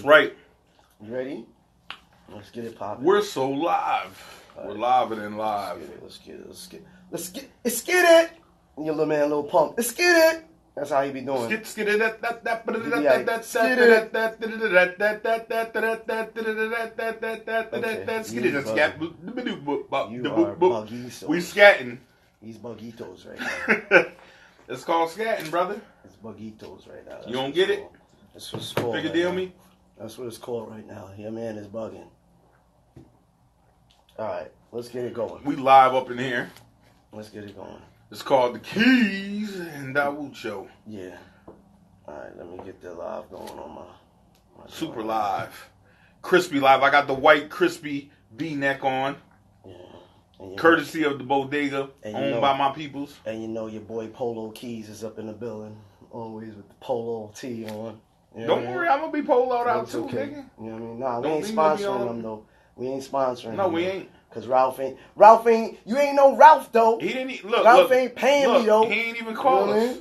Right. You ready? Let's get it popping. We're so live. We're live and live. Let's get it. Your little man, little pump. Let's get it. That's how he be doing. Skid it. We scatting. He's bugitos right now. It's called scatting, brother. It's bugitos right now. You don't get it? That's what it's called. Figure deal me? That's what it's called right now. Your man is bugging. All right, let's get it going. We live up in here. Let's get it going. It's called the Keyz Dawoud Show. Yeah. All right, let me get the live going on my super live. Crispy live. I got the white crispy V-neck on. Yeah. Courtesy of the bodega, owned by my peoples. And you know your boy Polo Keyz is up in the building, always with the polo tee on. You know Don't worry, I'm going to be poloed out too, okay. nigga. You know what I mean? Nah, we ain't sponsoring them, though. We ain't sponsoring them. No, we ain't. Because Ralph ain't, you ain't no Ralph, though. He didn't, Ralph ain't paying me, though. He ain't even call us.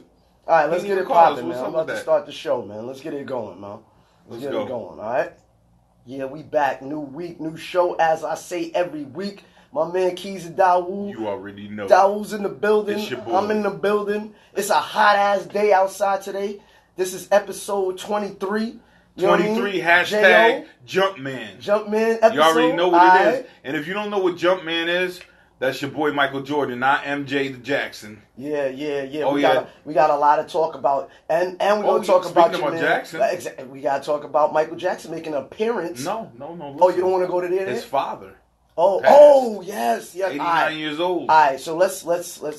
All right, let's get it popping, man. I'm about to start the show, man. Let's get it going, man. Let's get it going, all right? Yeah, we back. New week, new show, as I say every week. My man Keyz Dawoud. You already know. Dawoud's in the building. It's your boy. I'm in the building. It's a hot-ass day outside today. This is episode 23. 23 hashtag Jumpman. Jumpman episode. You already know what it is. And if you don't know what Jumpman is, that's your boy Michael Jordan, not MJ the Jackson. Yeah. Oh, we got a lot to talk about. And we're going to talk about Jackson. We got to talk about Michael Jackson making an appearance. No. Listen. Oh, you don't want to go to there? His father. Yes. 89 years old. All right, so let's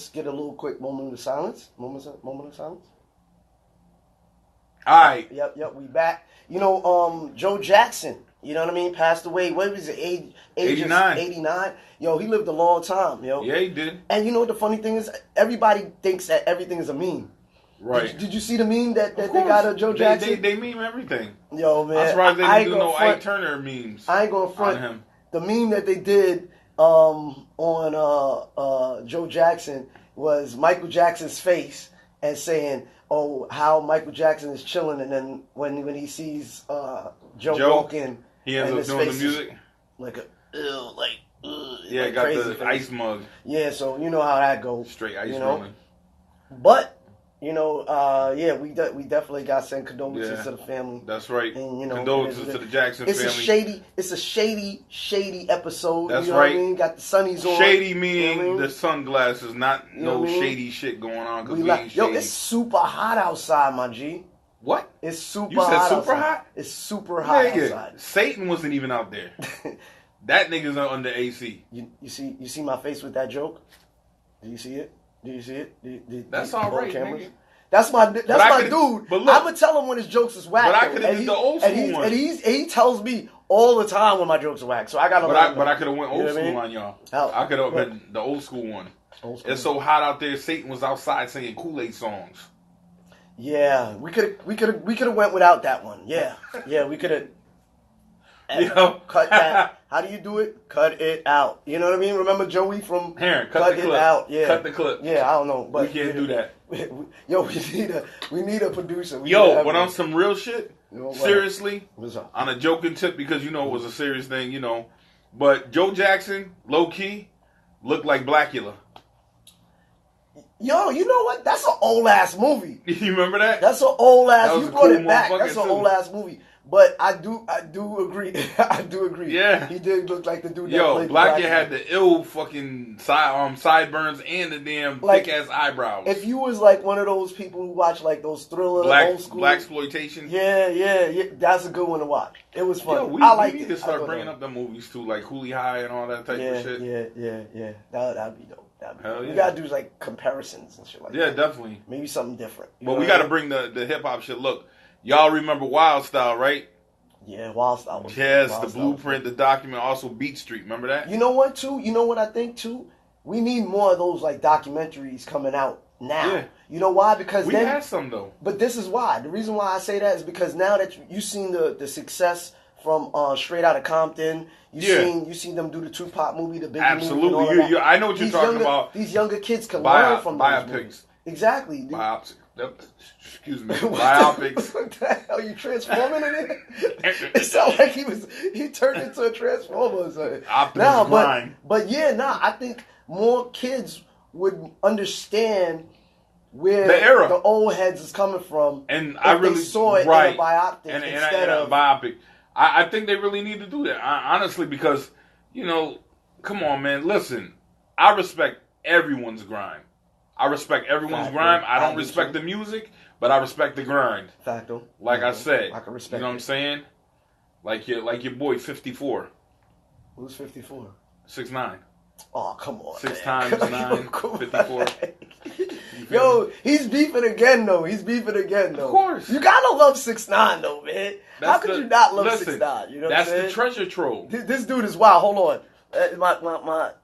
get a little quick moment of silence. Moment of silence. All right. Yep, we back. You know, Joe Jackson, you know what I mean, passed away. What was it, age 89. 89. Yo, he lived a long time, yo. Yeah, he did. And you know what the funny thing is? Everybody thinks that everything is a meme. Right. Did you see the meme that they got of Joe Jackson? They meme everything. Yo, man. I'm surprised they didn't do no Ike Turner memes. I ain't going to front. On him. The meme that they did on Joe Jackson was Michael Jackson's face and saying, "Oh, how Michael Jackson is chilling," and then when he sees Joe walk in, he ends up doing the music like yeah, like got the face. ice mug. Yeah, so you know how that goes. Straight ice rolling. But you know, we definitely got to send condolences to the family. That's right. And, you know, condolences to the Jackson family. It's a shady episode. That's you know right. What I mean? Got the sunnies on. Shady meaning the sunglasses, not shady shit going on. Cause we ain't shady. Yo, it's super hot outside, my G. What? It's super hot. You said super outside. hot? It's super hot outside. Satan wasn't even out there. That nigga's under AC. You see my face with that joke? Do you see it? That's all right, nigga. That's my dude. But look, I'm gonna tell him when his jokes is whack. But I could have did the old school one. And he tells me all the time when my jokes are whack. So I gotta. But I could have went old school on y'all. I could have been the old school one. It's so hot out there. Satan was outside singing Kool-Aid songs. Yeah, we could have went without that one. Yeah, we could have. Cut that. How do you do it? Cut it out. You know what I mean? Remember Joey from cut the clip. Out. Yeah. Cut the clip. Yeah, I don't know, but we can't do that. Yo, we need a producer. But on some real shit, seriously, on a joking tip, because you know it was a serious thing, you know. But Joe Jackson, low key, looked like Blackula. Yo, you know what? That's an old ass movie. You remember that? That's an old ass. You brought it back. That's an old ass movie. But I do agree. I do agree. Yeah, he did look like the dude. Yo, Blackula had the ill fucking sideburns and the damn thick ass eyebrows. If you was like one of those people who watch like those thriller old school blaxploitation. Yeah, that's a good one to watch. It was fun. Yo, we need to start bringing up the movies too, like Hoolie High and all that type of shit. Yeah. That'd be dope. Hell yeah. We gotta do like comparisons and shit like that. Yeah, definitely. Maybe something different. But we gotta bring the hip hop shit. Look. Y'all remember Wild Style, right? Yeah, Wild Style. The Blueprint, the document, also Beat Street. Remember that? You know what, too? You know what I think, too? We need more of those, like, documentaries coming out now. Yeah. You know why? Because we had some, though. But this is why. The reason why I say that is because now that you've seen the success from Straight Outta Compton, you seen them do the Tupac movie, the Biggie movie. Absolutely. I know what you're talking about. These younger kids can learn from those movies. Exactly. Biopsy. Excuse me, biopics. What the hell? You transforming in it? It sounded like he turned into a transformer or something. Optimus Prime. But I think more kids would understand where the old heads is coming from, and I really saw it in a biopic instead of a biopic. I think they really need to do that, honestly, because come on, man. Listen, I respect everyone's grind. I respect everyone's grind. I don't respect the music, but I respect the grind. Facto. Like I said, I can respect. You know what I'm saying? Like your boy 54. Who's 54? 6'9". Oh, come on. 6 times 9, 54. Yo, he's beefing again, though. Of course. You gotta love 6'9", though, man. How could you not love 6'9"? You know what I'm saying? That's the treasure trove. This dude is wild. Hold on. I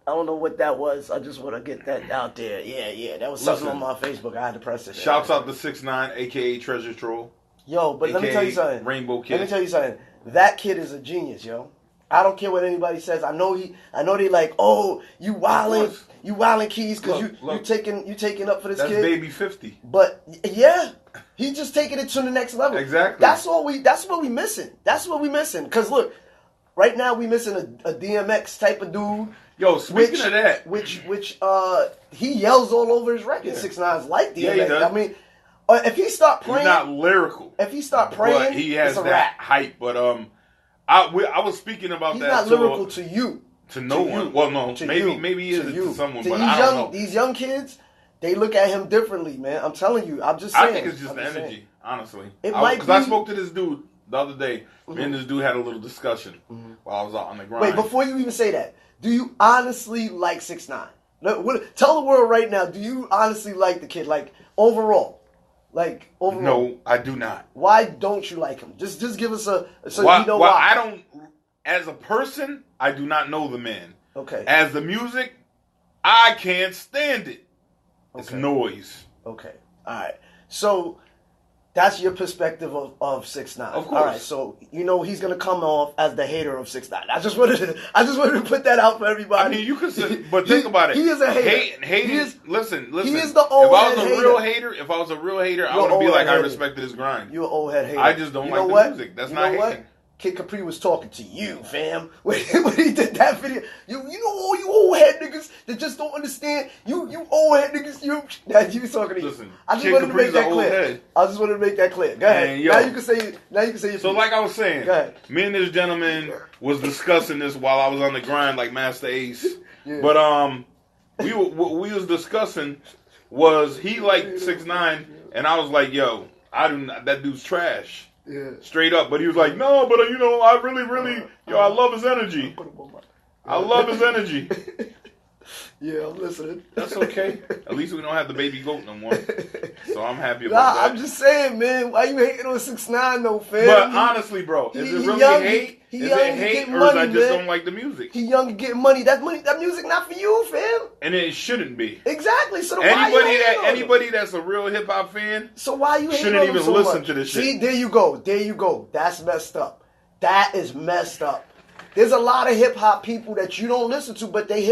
don't know what that was. I just want to get that out there. Yeah. That was something on my Facebook. I had to press it. Shouts out to 6'9", a.k.a. Treasure Troll. Yo, but let me tell you something. Rainbow Kid. Let me tell you something. That kid is a genius, yo. I don't care what anybody says. I know they like, oh, you wildin' Keyz because you taking up for this kid. That's baby 50. But yeah, he just taking it to the next level. Exactly. That's what we missing. Because look, right now we missing a DMX type of dude. Yo, speaking of that, which he yells all over his record. 6ix9ine's like DMX. Yeah, he does. I mean, if he start praying, he's not lyrical. If he start praying, but he has that rap. hype. But I was speaking about he's that. He's not lyrical to you. To no one. Well, no. Maybe he is to someone, but I don't know. These young kids, they look at him differently, man. I'm telling you. I'm just saying. I think it's just the energy, honestly. Because I spoke to this dude the other day. Mm-hmm. Me and this dude had a little discussion while I was out on the grind. Wait, before you even say that, do you honestly like 6ix9ine? Tell the world right now, do you honestly like the kid? Like, overall? No, I do not. Why don't you like him? Just give us why. I don't. As a person, I do not know the man. Okay. As the music, I can't stand it. It's noise. Okay. All right. So that's your perspective of 6ix9ine. Of course. All right. So he's gonna come off as the hater of 6ix9ine. I just wanted to put that out for everybody. I mean, you could say, but think about it. He is a hater. Listen. He is the old head hater. If I was a real hater, I wouldn't be like I respected his grind. You're an old head hater. I just don't like the music. That's not hating. Kid Capri was talking to you, fam. When he did that video, you know all you old head niggas that just don't understand. You old head niggas. You was talking to you. Listen, I just wanted to make that clear. Go ahead. And, now you can say. Your so, like I was saying, me and this gentleman was discussing this while I was on the grind, like Master Ace. Yeah. But what we was discussing was he liked 6ix9ine, and I was like, yo, I do not. That dude's trash. Yeah. Straight up, but he was like, no, but I really, I love his energy. I love his energy. Yeah, I'm listening. That's okay. At least we don't have the baby goat no more. So I'm happy about that. I'm just saying, man. Why you hating on 6ix9ine though, fam? But honestly, bro, is it really hate? Is it hate, or is I just don't like the music? He young and getting money. That music not for you, fam. And it shouldn't be. Exactly. So anybody that's a real hip hop fan, so why you shouldn't even listen to this shit. See, there you go. That's messed up. That is messed up. There's a lot of hip hop people that you don't listen to, but they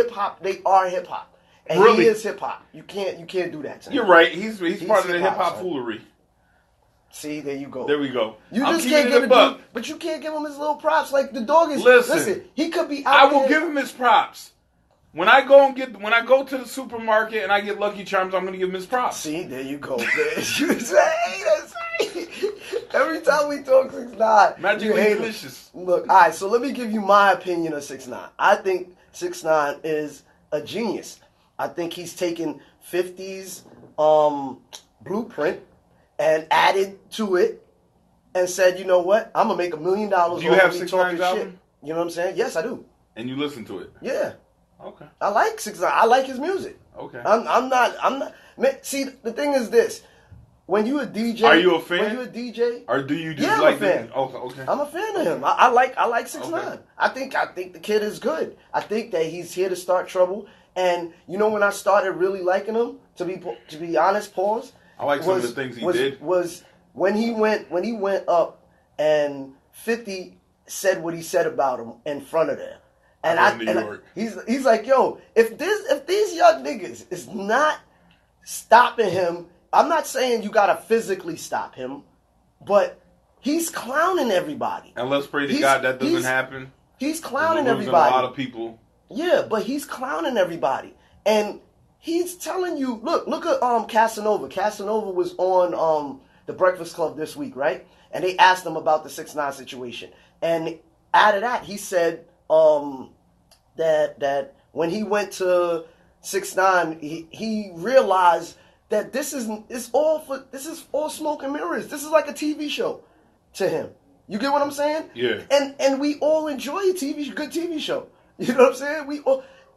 are hip hop. And really? He is hip hop. You can't do that to him. You're right. He's part of the hip hop foolery. See, there you go. There we go. You just can't give him, but you can't give him his little props. Like the dog is. Listen, he could be out I will give him his props. When I go to the supermarket and I get Lucky Charms, I'm going to give him his props. See, there you go, man. You say every time we talk 6ix9ine, Magically delicious. Look, all right. So let me give you my opinion of 6ix9ine. I think 6ix9ine is a genius. I think he's taken 50's blueprint and added to it and said, you know what? I'm gonna make $1 million. Do you have 6ix9ine's album? You know what I'm saying? Yes, I do. And you listen to it? Yeah. Okay. I like 6ix9ine. I like his music. Okay. I'm not. Man, see, the thing is this. When you a DJ, are you a fan? When you a DJ, or do you just like I'm a fan. Okay. I'm a fan of him. I like 6ix9ine. Okay. I think the kid is good. I think that he's here to start trouble. And when I started really liking him, to be honest, pause. I like some of the things he did. Was when he went up and 50 said what he said about him in front of them. And he's like, yo, if these young niggas is not stopping him I'm not saying you gotta physically stop him, but he's clowning everybody. And let's pray to God that doesn't happen. He's clowning We're losing everybody. a lot of people. Yeah, but he's clowning everybody. And he's telling you, look at Casanova. Casanova was on the Breakfast Club this week, right? And they asked him about the 6ix9ine situation. And out of that, he said that when he went to 6ix9ine, he realized that this is all smoke and mirrors. This is like a TV show to him. You get what I'm saying? Yeah. And we all enjoy a good TV show. You know what I'm saying?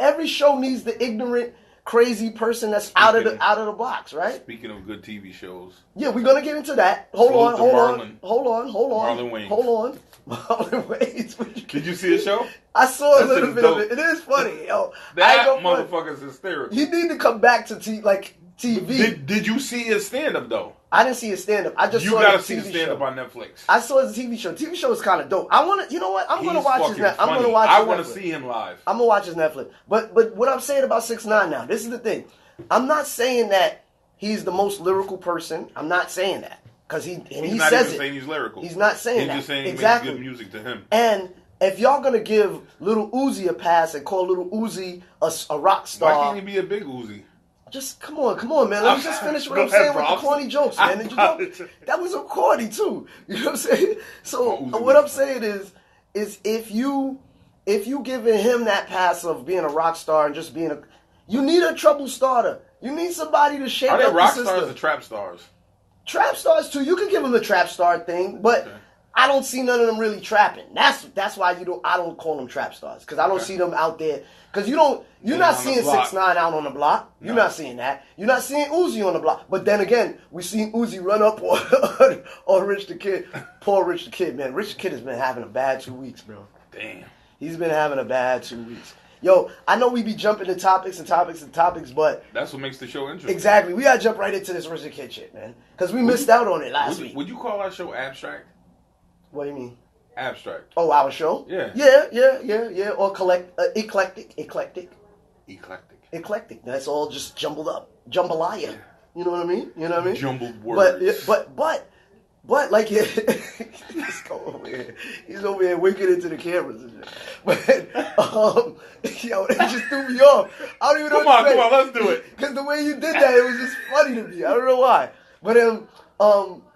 Every show needs the ignorant, crazy person that's out of the box, right? Speaking of good TV shows. Yeah, we're gonna get into that. Hold on. Marlon Wayans. Hold on. Marlon Wayans. Did you see the show? I saw a little bit of it. It is funny, yo. That motherfucker's hysterical. He need to come back to TV. Did you see his stand-up, though? I didn't see his stand-up. I just saw gotta his see the stand-up on Netflix. I saw his TV show. TV show is kind of dope. You know what? I'm gonna watch his Netflix. I want to see him live. I'm gonna watch his Netflix. But what I'm saying about 6ix9ine now, this is the thing. I'm not saying that he's the most lyrical person. I'm not saying that because he says it. He's not even saying he's lyrical. He's not saying that. He's just saying he makes good music to him. And if y'all gonna give Lil Uzi a pass and call Lil Uzi a rock star, why can't he be a big Uzi? Just come on, man. Let me just finish what I'm saying with the corny jokes, man. That was a corny too. You know what I'm saying? So what I'm saying is if you giving him that pass of being a rock star and just being you need a trouble starter. You need somebody to shake up the system. Are they rock stars or trap stars? Trap stars too. You can give them the trap star thing, but I don't see none of them really trapping. That's why I don't call them trap stars because I don't see them out there. Because you're not seeing 6ix9ine out on the block. You're not seeing that. You're not seeing Uzi on the block. But then again, we seen Uzi run up on Rich the Kid. Poor Rich the Kid, man. Rich the Kid has been having a bad 2 weeks, bro. Damn. He's been having a bad 2 weeks. Yo, I know we be jumping to topics, but that's what makes the show interesting. Exactly. We gotta jump right into this Rich the Kid shit, man. Because we missed out on it last week. Would you call our show abstract? What do you mean? Abstract. Oh, our show? Yeah. Yeah. Or eclectic. That's all just jumbled up. Jambalaya. Yeah. You know what I mean? Jumbled words. But like he's over here winking into the cameras and shit. But yo, that just threw me off. I don't even know what to say. Come on, let's do it. Because the way you did that, it was just funny to me. I don't know why. But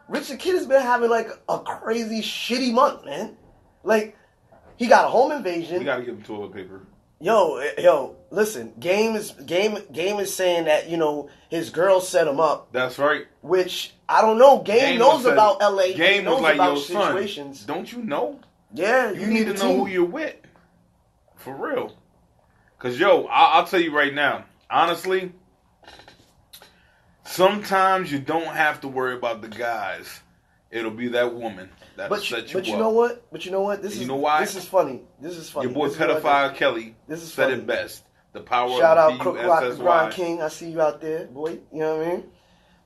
Rich the Kid has been having like a crazy shitty month, man. Like he got a home invasion. We gotta give him toilet paper. Yo, listen. Game is saying that his girl set him up. That's right. Which I don't know. Game knows about LA. Game knows was like, about situations. Son, don't you know? Yeah, you need to know who you're with. For real. Cause I'll tell you right now. Honestly, sometimes you don't have to worry about the guys. It'll be that woman that'll set you up. But you know what? This is funny. Your boy pedophile Kelly said it best. The power Shout of out Crook Rock the Grind King. I see you out there, boy. You know what I mean?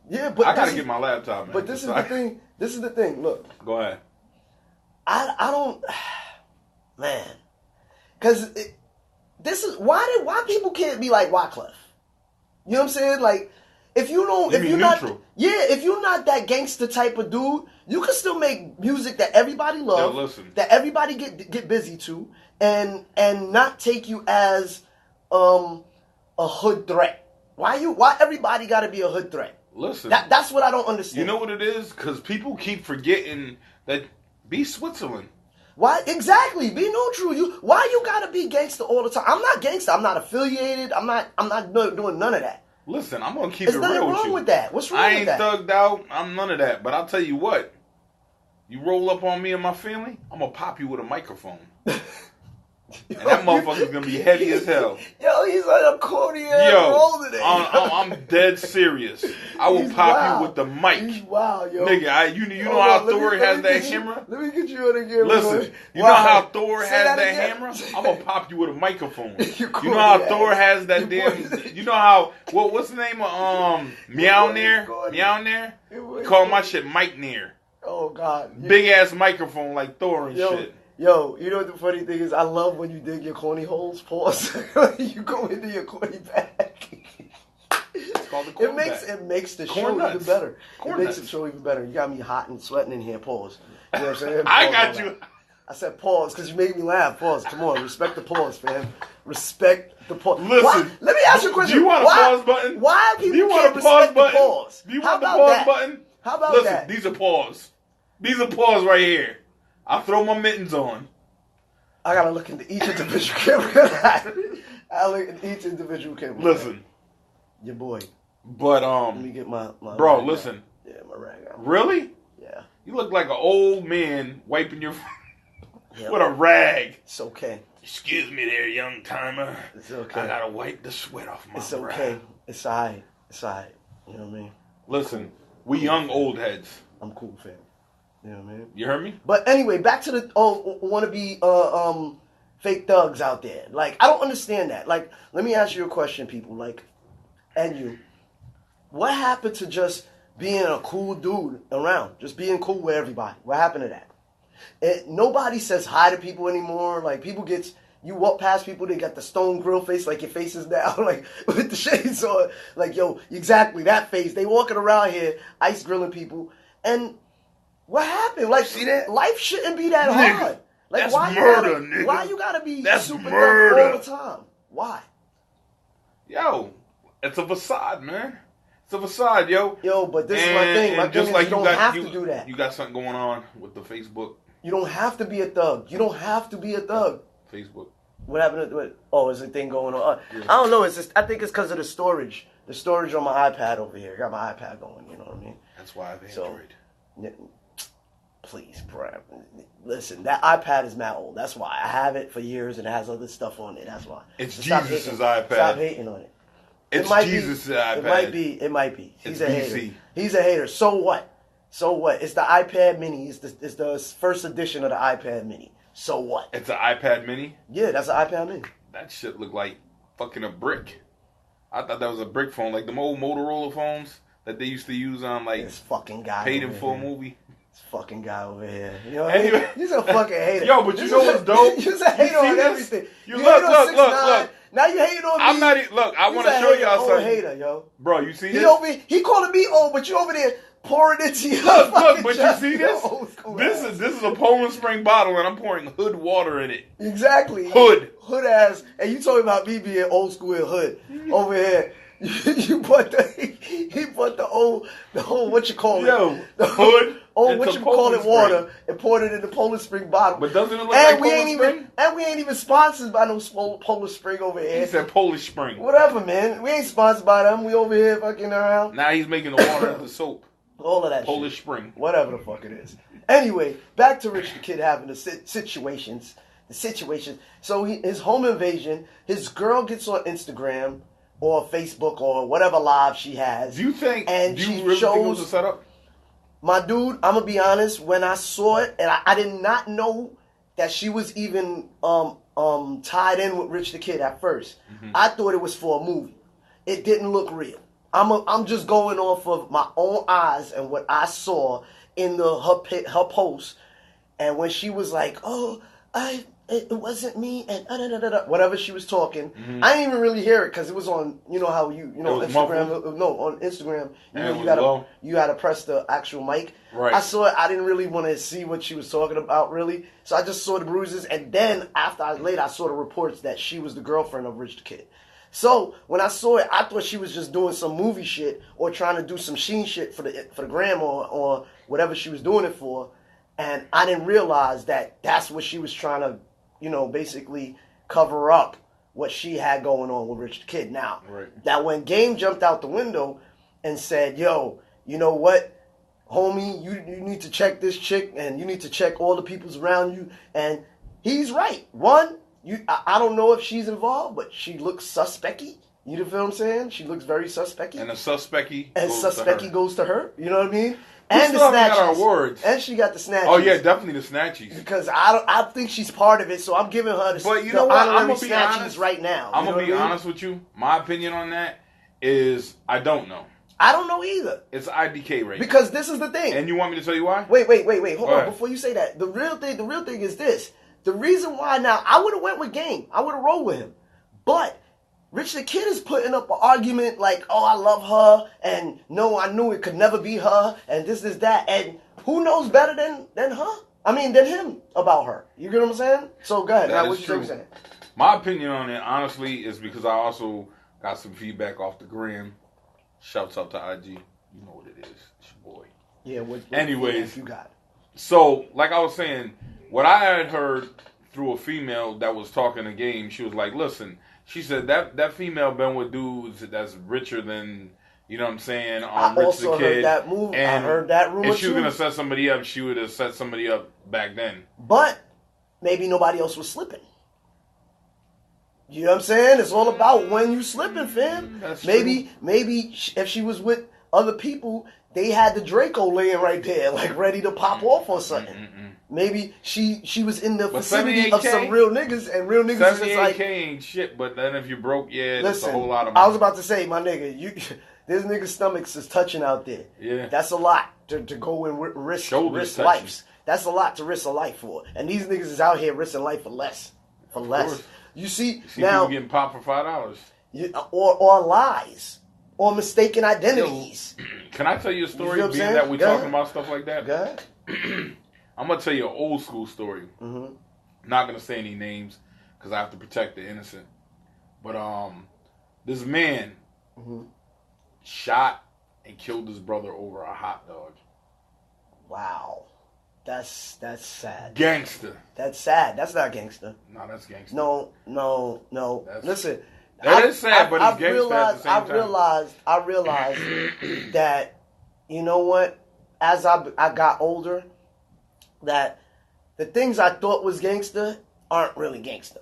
Yeah, but I gotta get my laptop, man. But this is the thing. This is the thing. Look. Go ahead. I don't, man, because this is why people can't be like Wyclef. You know what I'm saying? Like, if you're not that gangster type of dude, you can still make music that everybody loves, that everybody get busy to, and not take you as a hood threat. Why everybody got to be a hood threat? Listen, that's what I don't understand. You know what it is? Because people keep forgetting that be Switzerland. Why exactly? Be neutral. Why you gotta be gangster all the time? I'm not gangster. I'm not affiliated. I'm not doing none of that. Listen, I'm gonna keep it real with you. There's nothing wrong with that. What's wrong with that? I ain't thugged out. I'm none of that. But I'll tell you what. You roll up on me and my family, I'm gonna pop you with a microphone. And that motherfucker's gonna be heavy as hell. Yo, he's like a corny ass roll today. I'm dead serious. I will pop you with the mic. He's wild, yo. Nigga, you know how Thor has that hammer? Let me get you on again. Listen, you know how Thor has that hammer? I'm gonna pop you with a microphone. You know how Thor has that damn... You know how... What's the name of... Meownair? Call my shit Mike Nair. Oh, God. Big ass microphone like Thor and shit. Yo, you know what the funny thing is? I love when you dig your corny holes. Pause. You go into your corny bag. called the cornback. It makes the Corn show nuts. even better. Corn It makes nuts. the show even better. You got me hot and sweating in here. Pause. You know what I'm saying? I Pause got on you. that. I said pause because you made me laugh. Pause. Come on. Respect the pause, fam. Respect the pause. Listen. Why? Let me ask you a question. Do you want a pause button? Why people Do you want can't a pause respect button? the pause? Do you How want the about pause that? button? How about Listen, that? these are pause. These are pause right here. I'll throw my mittens on. I gotta look into each individual camera. I look at each individual camera. Listen. Your boy. But Let me get my bro, rag listen. out. Yeah, my rag out. Really? Yeah. You look like an old man wiping your Yep. with a rag. It's okay. Excuse me there, young timer. It's okay. I gotta wipe the sweat off my It's brow. okay. It's alright. It's alright. You know what I mean? Listen, we young old heads. I'm cool, fam. You know what I mean? You heard me? But anyway, back to the wannabe fake thugs out there. Like, I don't understand that. Like, let me ask you a question, people. Like, and you, what happened to just being a cool dude around? Just being cool with everybody. What happened to that? Nobody says hi to people anymore. Like, people you walk past people, they got the stone grill face, like your face is down, like with the shades on. Like, yo, exactly that face. They walking around here, ice grilling people. And what happened? Like, See that? Life shouldn't be that Nigga, hard. Like, that's why murder, you gotta, nigga. Why you gotta be That's super murder. thug all the time? Why? Yo, it's a facade, man. It's a facade, yo. Yo, but this is my thing. My thing is you don't have to do that. You got something going on with the Facebook. You don't have to be a thug. You don't have to be a thug. Facebook. What happened to it? Oh, is a thing going on? Yeah. I don't know. It's just, I think it's because of the storage. The storage on my iPad over here. I got my iPad going, you know what I mean? That's why I have So, Android. please, bro. Listen, that iPad is mad old. That's why. I have it for years and it has other stuff on it. That's why. It's So stop Jesus' hating- iPad. Stop hating on it. It's might Jesus' be, iPad. It might be. It might be. He's It's a BC. hater. He's a hater. So what? So what? It's the iPad Mini. It's the first edition of the iPad Mini. So what? It's an iPad Mini. Yeah, that's an iPad Mini. That shit looked like fucking a brick. I thought that was a brick phone, like the old Motorola phones that they used to use on like This fucking guy. paid in over full here. movie. This fucking guy over here. You know what I Anyway. mean? He's a fucking hater. Yo, but you know what's dope? You're a hater You see on this? everything. You hate look, on look, 6ix9ine. look. Now you hating on me. I'm not. Look, I He's want to a show hater, y'all old something, hater, yo. bro. You see He this? He calling me old, but you over there pouring into your Look, fucking but you chest. see this? Old school This ass. is a Poland Spring bottle, and I'm pouring Hood water in it. Exactly. Hood. Hood ass. And you talking about me being old school and hood. Over here. He put the old what you call it? Yo, the Hood. old It's what a you call it Poland water Spring. and poured it in the Poland Spring bottle. But doesn't it look and like we Poland ain't Spring? even and we ain't even sponsored by no Poland Spring over He here. said Polish Spring. Whatever, man. We ain't sponsored by them. We over here fucking around. Now he's making the water into soap. All of that Polish shit. Spring. Whatever the fuck it is. Anyway, back to Rich the Kid having the situations. The situation. So his home invasion, his girl gets on Instagram or Facebook or whatever live she has. Do you think? And Do she you really think it was shows- a setup? My dude, I'm gonna be honest. When I saw it, and I did not know that she was even tied in with Rich the Kid at 1st. I thought it was for a movie. It didn't look real. I'm just going off of my own eyes and what I saw in her post. And when she was like, "Oh, it wasn't me," and whatever she was talking, I didn't even really hear it because it was on. You know how It was Instagram. muffled? No, on Instagram, And it was you gotta press the actual mic. Right. I saw it. I didn't really want to see what she was talking about, really. So I just saw the bruises, and then later I saw the reports that she was the girlfriend of Rich the Kid. So when I saw it, I thought she was just doing some movie shit or trying to do some sheen shit for the gram or whatever she was doing it for, and I didn't realize that that's what she was trying to, basically cover up what she had going on with Rich the Kid. Now, that when Game jumped out the window and said, "Yo, you know what, homie, you need to check this chick and you need to check all the peoples around you," and he's right. One. I don't know if she's involved, but she looks suspect-y. You know what I'm saying? She looks very suspect-y. And a suspect-y And goes suspect-y to her. goes to her. You know what I mean? We And still the haven't got our snatchies. awards. And she got the snatchies. Oh yeah, definitely the snatchies. Because I think she's part of it, so I'm giving her the, But you the know what? I'm honorary gonna be snatchies honest. right now. I'm You know gonna be what I mean? honest with you. My opinion on that is I don't know. I don't know either. It's IDK rate. Because this is the thing. And you want me to tell you why? Wait. Hold Go on. ahead. Before you say that, the real thing is this. The reason why now, I would have went with Game. I would have rolled with him. But Rich the Kid is putting up an argument like, oh, I love her, and no, I knew it could never be her, and this is that, and who knows better than her? I mean, than him about her. You get what I'm saying? So go ahead. Now, what you saying? My opinion on it, honestly, is because I also got some feedback off the gram. Shouts out to IG. You know what it is. It's your boy. Yeah. Anyways, you got it. So, like I was saying, what I had heard through a female that was talking the game, she was like, listen, she said that female been with dudes that's richer than, you know what I'm saying, I Rich also the Kid. Heard that move. I heard that rumor if she was too. going to set somebody up, she would have set somebody up back then. But maybe nobody else was slipping. You know what I'm saying? It's all about when you slipping, fam. That's maybe true. If she was with other people, they had the Draco laying right there, like ready to pop off or something. Maybe she was in the vicinity of some real niggas, and real niggas is just like, 78K ain't shit, but then if you broke, listen, that's a whole lot of money. I was about to say, my nigga, this nigga's stomachs is touching out there. Yeah. That's a lot to go and risk lives. That's a lot to risk a life for. And these niggas is out here risking life for less. You see now people getting popped for $5. Or lies. Or mistaken identities. Yo, can I tell you a story, you know being that we're talking about stuff like that? Go ahead. I'm going to tell you an old school story. Mm-hmm. Not going to say any names because I have to protect the innocent. But this man shot and killed his brother over a hot dog. Wow. That's sad. Gangster. That's sad. That's not gangster. No, that's gangster. No. Listen. That is sad, but it's gangster at the same time. I realized that, you know what, as I got older, that the things I thought was gangster aren't really gangster.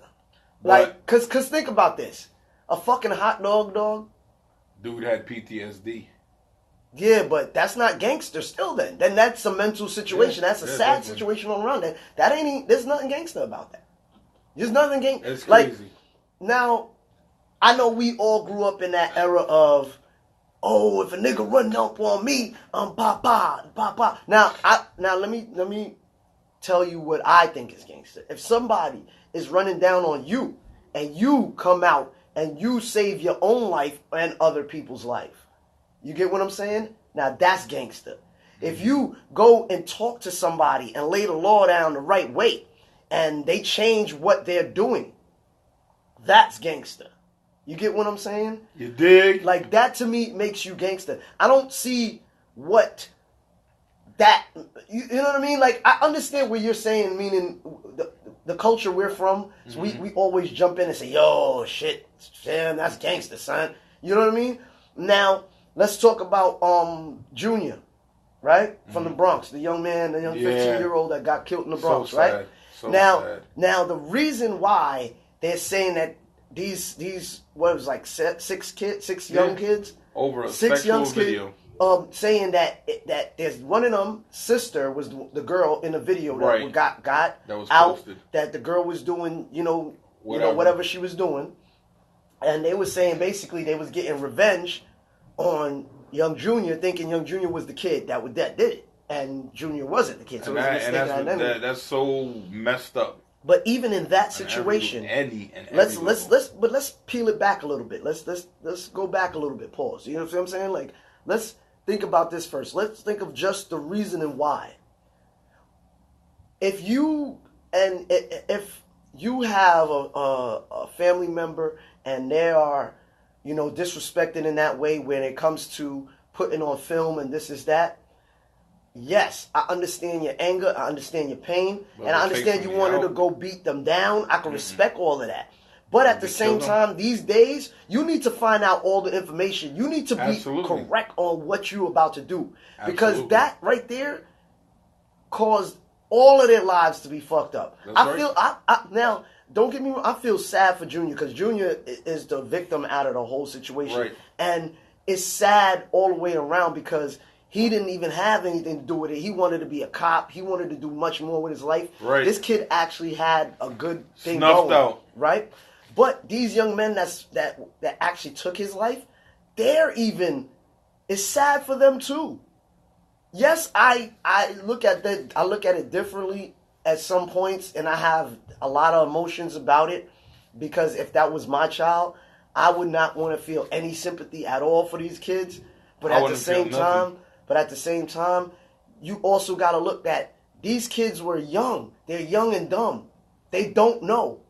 Like, cause think about this. A fucking hot dog. Dude had PTSD. Yeah, but that's not gangster still then. Then that's a mental situation. That's a sad situation all around that. That ain't, there's nothing gangster about that. There's nothing gangster. It's crazy. Now, I know we all grew up in that era of, oh, if a nigga running up on me, I'm papa. Now let me tell you what I think is gangster. If somebody is running down on you and you come out and you save your own life and other people's life, you get what I'm saying? Now that's gangster. If you go and talk to somebody and lay the law down the right way and they change what they're doing, that's gangster. You get what I'm saying? You dig? Like, that to me makes you gangster. I don't see what that, you know what I mean? Like, I understand what you're saying, meaning the culture we're from. So we always jump in and say, yo, shit, damn, that's gangster, son. You know what I mean? Now, let's talk about Junior, right? From the Bronx, the young 15-year-old that got killed in the Bronx, so right? Sad. So sad. Sad. Now, the reason why they're saying that these what was like six young kids over a six sexual young video, saying that there's one of them sister was the girl in the video that got that was out posted. That the girl was doing whatever she was doing, and they were saying basically they was getting revenge on Young Junior, thinking Young Junior was the kid that did it, and Junior wasn't the kid. So it was mistaken identity. That's so messed up. But even in that situation, let's peel it back a little bit. Let's go back a little bit. Pause. You know what I'm saying? Like, let's think about this first. Let's think of just the reasoning why. If you have a family member and they are, disrespected in that way when it comes to putting on film and this is that. Yes, I understand your anger, I understand your pain, and I understand you wanted to go beat them down. I can respect all of that. But at the same time, these days, you need to find out all the information. You need to be correct on what you're about to do. Because that right there caused all of their lives to be fucked up. Now, don't get me wrong, I feel sad for Junior because Junior is the victim out of the whole situation. Right. And it's sad all the way around because he didn't even have anything to do with it. He wanted to be a cop. He wanted to do much more with his life. Right. This kid actually had a good thing Snuffed going. out. Right? But these young men that actually took his life, it's sad for them too. Yes, I look at it differently at some points, and I have a lot of emotions about it because if that was my child, I would not want to feel any sympathy at all for these kids. But at the same time, you also got to look at these kids were young. They're young and dumb. They don't know.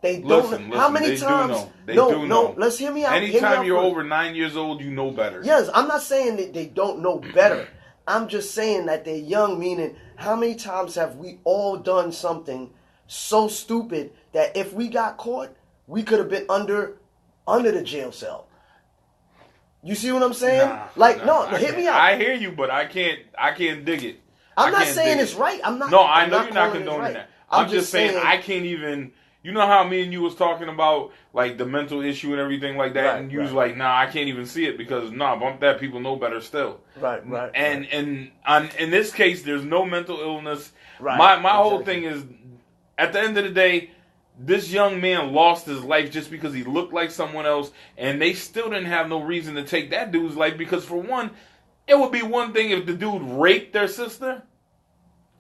They don't. Listen, how many they times? do know. No. Let's hear me out. Anytime you're over 9 years old, you know better. Yes, I'm not saying that they don't know better. I'm just saying that they're young. Meaning, how many times have we all done something so stupid that if we got caught, we could have been under the jail cell? You see what I'm saying? Hit me out. I hear you, but I can't dig it. I'm not saying it's right. I'm not. No, I know you're not condoning that. I'm just saying I can't even. You know how me and you was talking about like the mental issue and everything like that, and you was like, "Nah, I can't even see it because bump that. People know better still." Right. And in this case, there's no mental illness. Right. My whole thing is, at the end of the day, this young man lost his life just because he looked like someone else, and they still didn't have no reason to take that dude's life because, for one, it would be one thing if the dude raped their sister,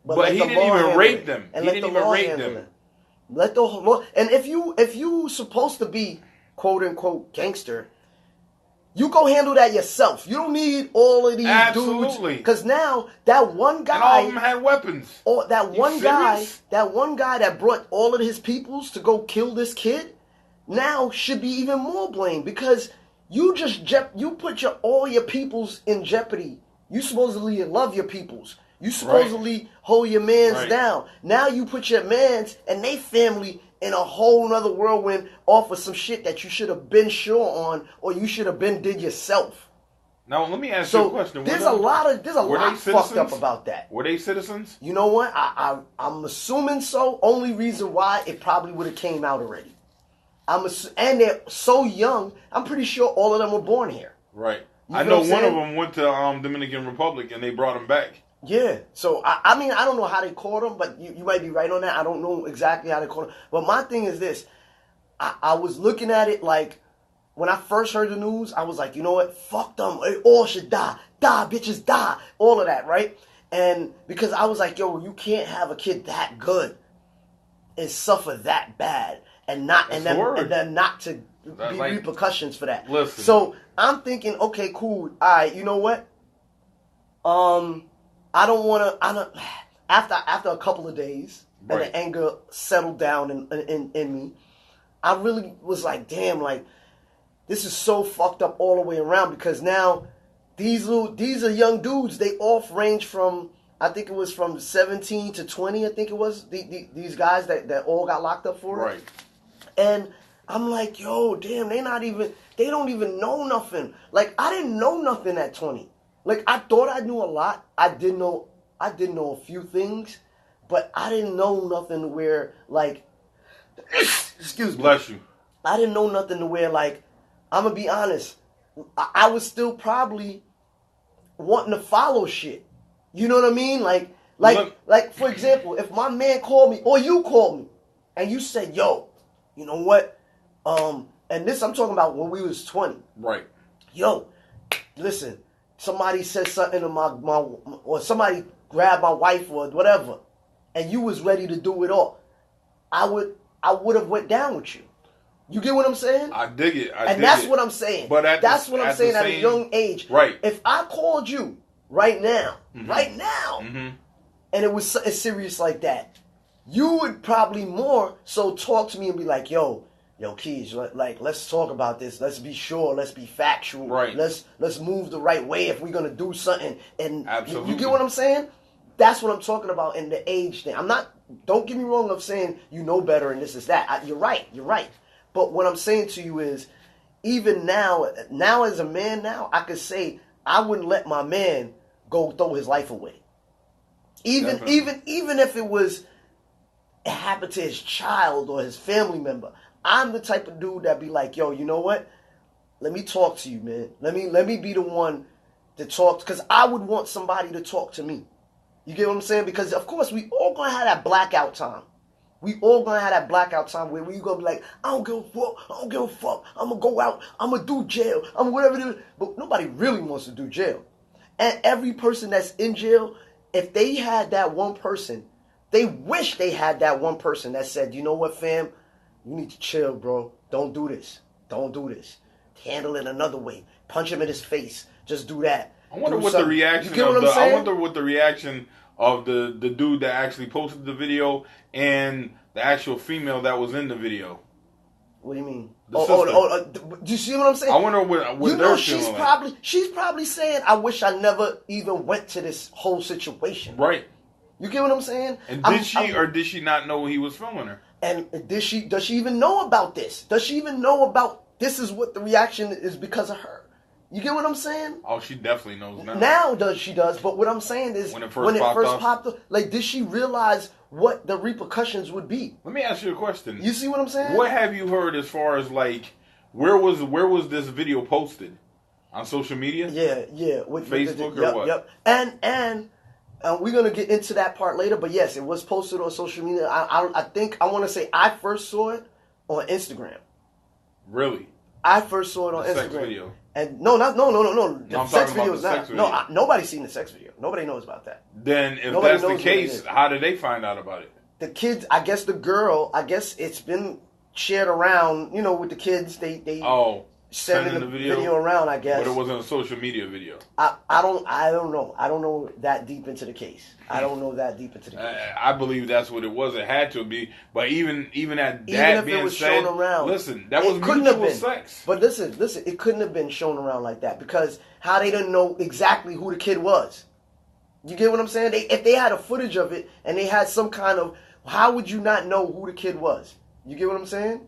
but he didn't even rape them. He didn't even rape them. Let the law. And if you supposed to be quote unquote gangster, you go handle that yourself. You don't need all of these dudes. Because now that one guy, and all of them had weapons. Or that one guy that brought all of his peoples to go kill this kid, now should be even more blamed because you put all your peoples in jeopardy. You supposedly love your peoples. You supposedly hold your mans down. Now you put your mans and they family in a whole nother whirlwind off of some shit that you should have been sure on or you should have been did yourself. Now let me ask you a question. There's a lot fucked up about that. Were they citizens? You know what? I'm assuming so. Only reason why it probably would have came out already. And they're so young. I'm pretty sure all of them were born here. Right. I know one of them went to Dominican Republic and they brought him back. Yeah, so I mean, I don't know how they caught him, but you might be right on that. I don't know exactly how they caught him. But my thing is this. I was looking at it like, when I first heard the news, I was like, you know what? Fuck them. They all should die. Die, bitches, die. All of that, right? And because I was like, yo, you can't have a kid that good and suffer that bad and then not to be repercussions for that. Listen. So I'm thinking, okay, cool. All right, you know what? I don't want to. After a couple of days, and the anger settled down in me, I really was like, damn, like this is so fucked up all the way around because now these are young dudes. They range from, I think it was from 17 to 20. I think it was these guys that all got locked up for it. Right. And I'm like, yo, damn, they don't even know nothing. Like I didn't know nothing at 20. Like, I thought I knew a lot. I did know a few things, but I didn't know nothing where, like, excuse me. Bless you. I didn't know nothing to where, like, I'm going to be honest, I was still probably wanting to follow shit. You know what I mean? Like for example, if my man called me, or you called me, and you said, yo, you know what? And this I'm talking about when we was 20. Right. Yo, listen. Somebody said something to my or somebody grabbed my wife or whatever, and you was ready to do it all. I would have went down with you. You get what I'm saying? I dig it. That's what I'm saying. But that's what I'm saying at a young age. Right. If I called you right now, and it was serious like that, you would probably more so talk to me and be like, yo, Keyz, like, let's talk about this. Let's be sure. Let's be factual. Right. Let's move the right way if we're gonna do something. And absolutely, you get what I'm saying? That's what I'm talking about in the age thing. I'm not. Don't get me wrong. I'm saying you know better and this is that. You're right. But what I'm saying to you is, even now as a man, now I could say I wouldn't let my man go throw his life away. Even if it happened to his child or his family member. I'm the type of dude that be like, yo, you know what? Let me talk to you, man. Let me be the one to talk, because I would want somebody to talk to me. You get what I'm saying? Because of course we all gonna have that blackout time. We all gonna have that blackout time where you gonna be like, I don't give a fuck. I'm gonna go out. I'm gonna do jail. I'm whatever it is. But nobody really wants to do jail. And every person that's in jail, if they had that one person, they wish they had that one person that said, you know what, fam? You need to chill, bro. Don't do this. don't do this. Handle it another way. Punch him in his face. Just do that. I wonder what the reaction I wonder what the reaction of the dude that actually posted the video and the actual female that was in the video. What do you mean? Do you see what I'm saying? I wonder what they're feeling like. She's probably saying, I wish I never even went to this whole situation. Right. You get what I'm saying? And did she not know he was filming her? And does she even know about this? Does she even know about this is what the reaction is because of her? You get what I'm saying? Oh, she definitely knows now. Now she does, but what I'm saying is when it first popped up, like, did she realize what the repercussions would be? Let me ask you a question. You see what I'm saying? What have you heard as far as like where was this video posted? On social media? Yeah. With Facebook or what? Yep. And we're gonna get into that part later, but yes, it was posted on social media. I think I want to say I first saw it on Instagram. Really? I first saw it on Instagram. Sex video. And no. The sex video is not. Video. No, nobody's seen the sex video. Nobody knows about that. Then, if that's the case, how did they find out about it? The kids, I guess the girl, it's been shared around. You know, with the kids, they sending the video around. I guess, but it wasn't a social media video. I don't know. I don't know that deep into the case. I believe that's what it was. It had to be. But even at that if being it was said, shown around, listen, that was mutual sex. But listen, it couldn't have been shown around like that because how they didn't know exactly who the kid was. You get what I'm saying? If they had a footage of it and they had some kind of, how would you not know who the kid was? You get what I'm saying?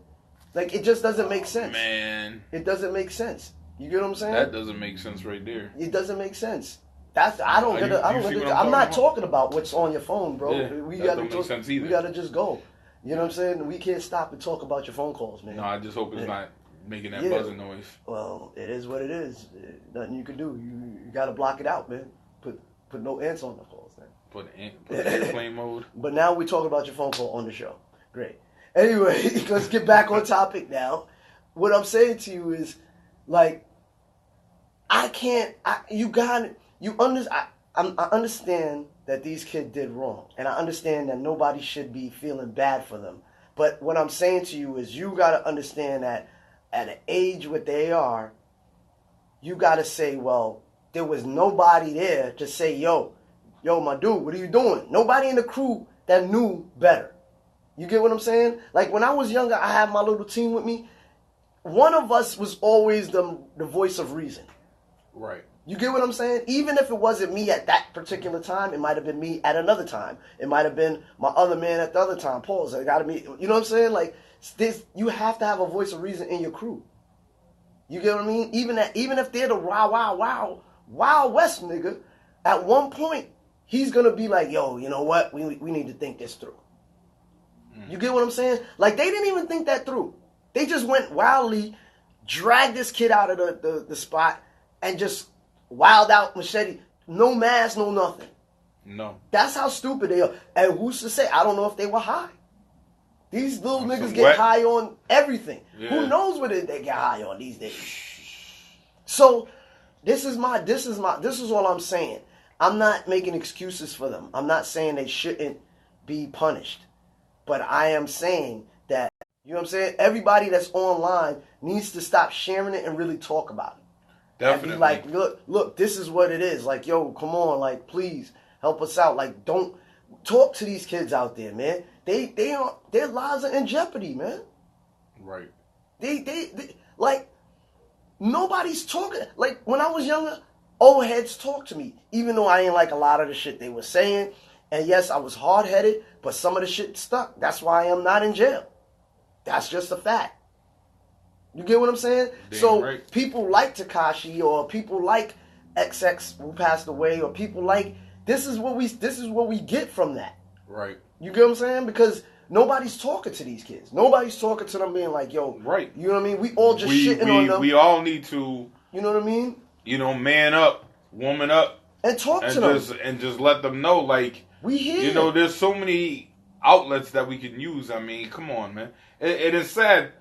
Like, it just doesn't make sense. Man, it doesn't make sense. You get what I'm saying? That doesn't make sense right there. It doesn't make sense. I'm not talking about what's on your phone, bro. Yeah, that don't make sense either. We gotta just go. You know what I'm saying? We can't stop and talk about your phone calls, man. No, I just hope it's not making that buzzing noise. Well, it is what it is. Nothing you can do. You gotta block it out, man. Put no ants on the calls, man. Put airplane mode. But now we talk about your phone call on the show. Great. Anyway, let's get back on topic now. What I'm saying to you is, like, I understand that these kids did wrong, and I understand that nobody should be feeling bad for them. But what I'm saying to you is, you got to understand that at an age what they are, you got to say, well, there was nobody there to say, yo, my dude, what are you doing? Nobody in the crew that knew better. You get what I'm saying? Like, when I was younger, I had my little team with me. One of us was always the voice of reason. Right. You get what I'm saying? Even if it wasn't me at that particular time, it might have been me at another time. It might have been my other man at the other time. Pause. I gotta be. You know what I'm saying? Like, you have to have a voice of reason in your crew. You get what I mean? Even if they're the wild west nigga, at one point he's gonna be like, yo, you know what? We need to think this through. You get what I'm saying? Like, they didn't even think that through. They just went wildly, dragged this kid out of the spot, and just wild out machete. No mask, no nothing. No. That's how stupid they are. And who's to say? I don't know if they were high. These little niggas get high on everything. Yeah. Who knows what they get high on these days? So, this is all I'm saying. I'm not making excuses for them. I'm not saying they shouldn't be punished. But I am saying that, you know what I'm saying? Everybody that's online needs to stop sharing it and really talk about it. Definitely. And be like, look, this is what it is. Like, yo, come on, like, please help us out. Like, don't talk to these kids out there, man. Their lives are in jeopardy, man. Right. They like, nobody's talking. Like, when I was younger, old heads talked to me, even though I didn't like a lot of the shit they were saying. And yes, I was hard-headed, but some of the shit stuck. That's why I am not in jail. That's just a fact. You get what I'm saying? Damn so right. People like Tekashi, or people like XX who passed away, or people like, this is what we get from that. Right. You get what I'm saying? Because nobody's talking to these kids. Nobody's talking to them being like, yo, right. You know what I mean? We all just shitting on them. We all need to, you know what I mean? You know, man up, woman up. And talk to them. And just let them know, like, we here. You know, there's so many outlets that we can use. I mean, come on, man. It is sad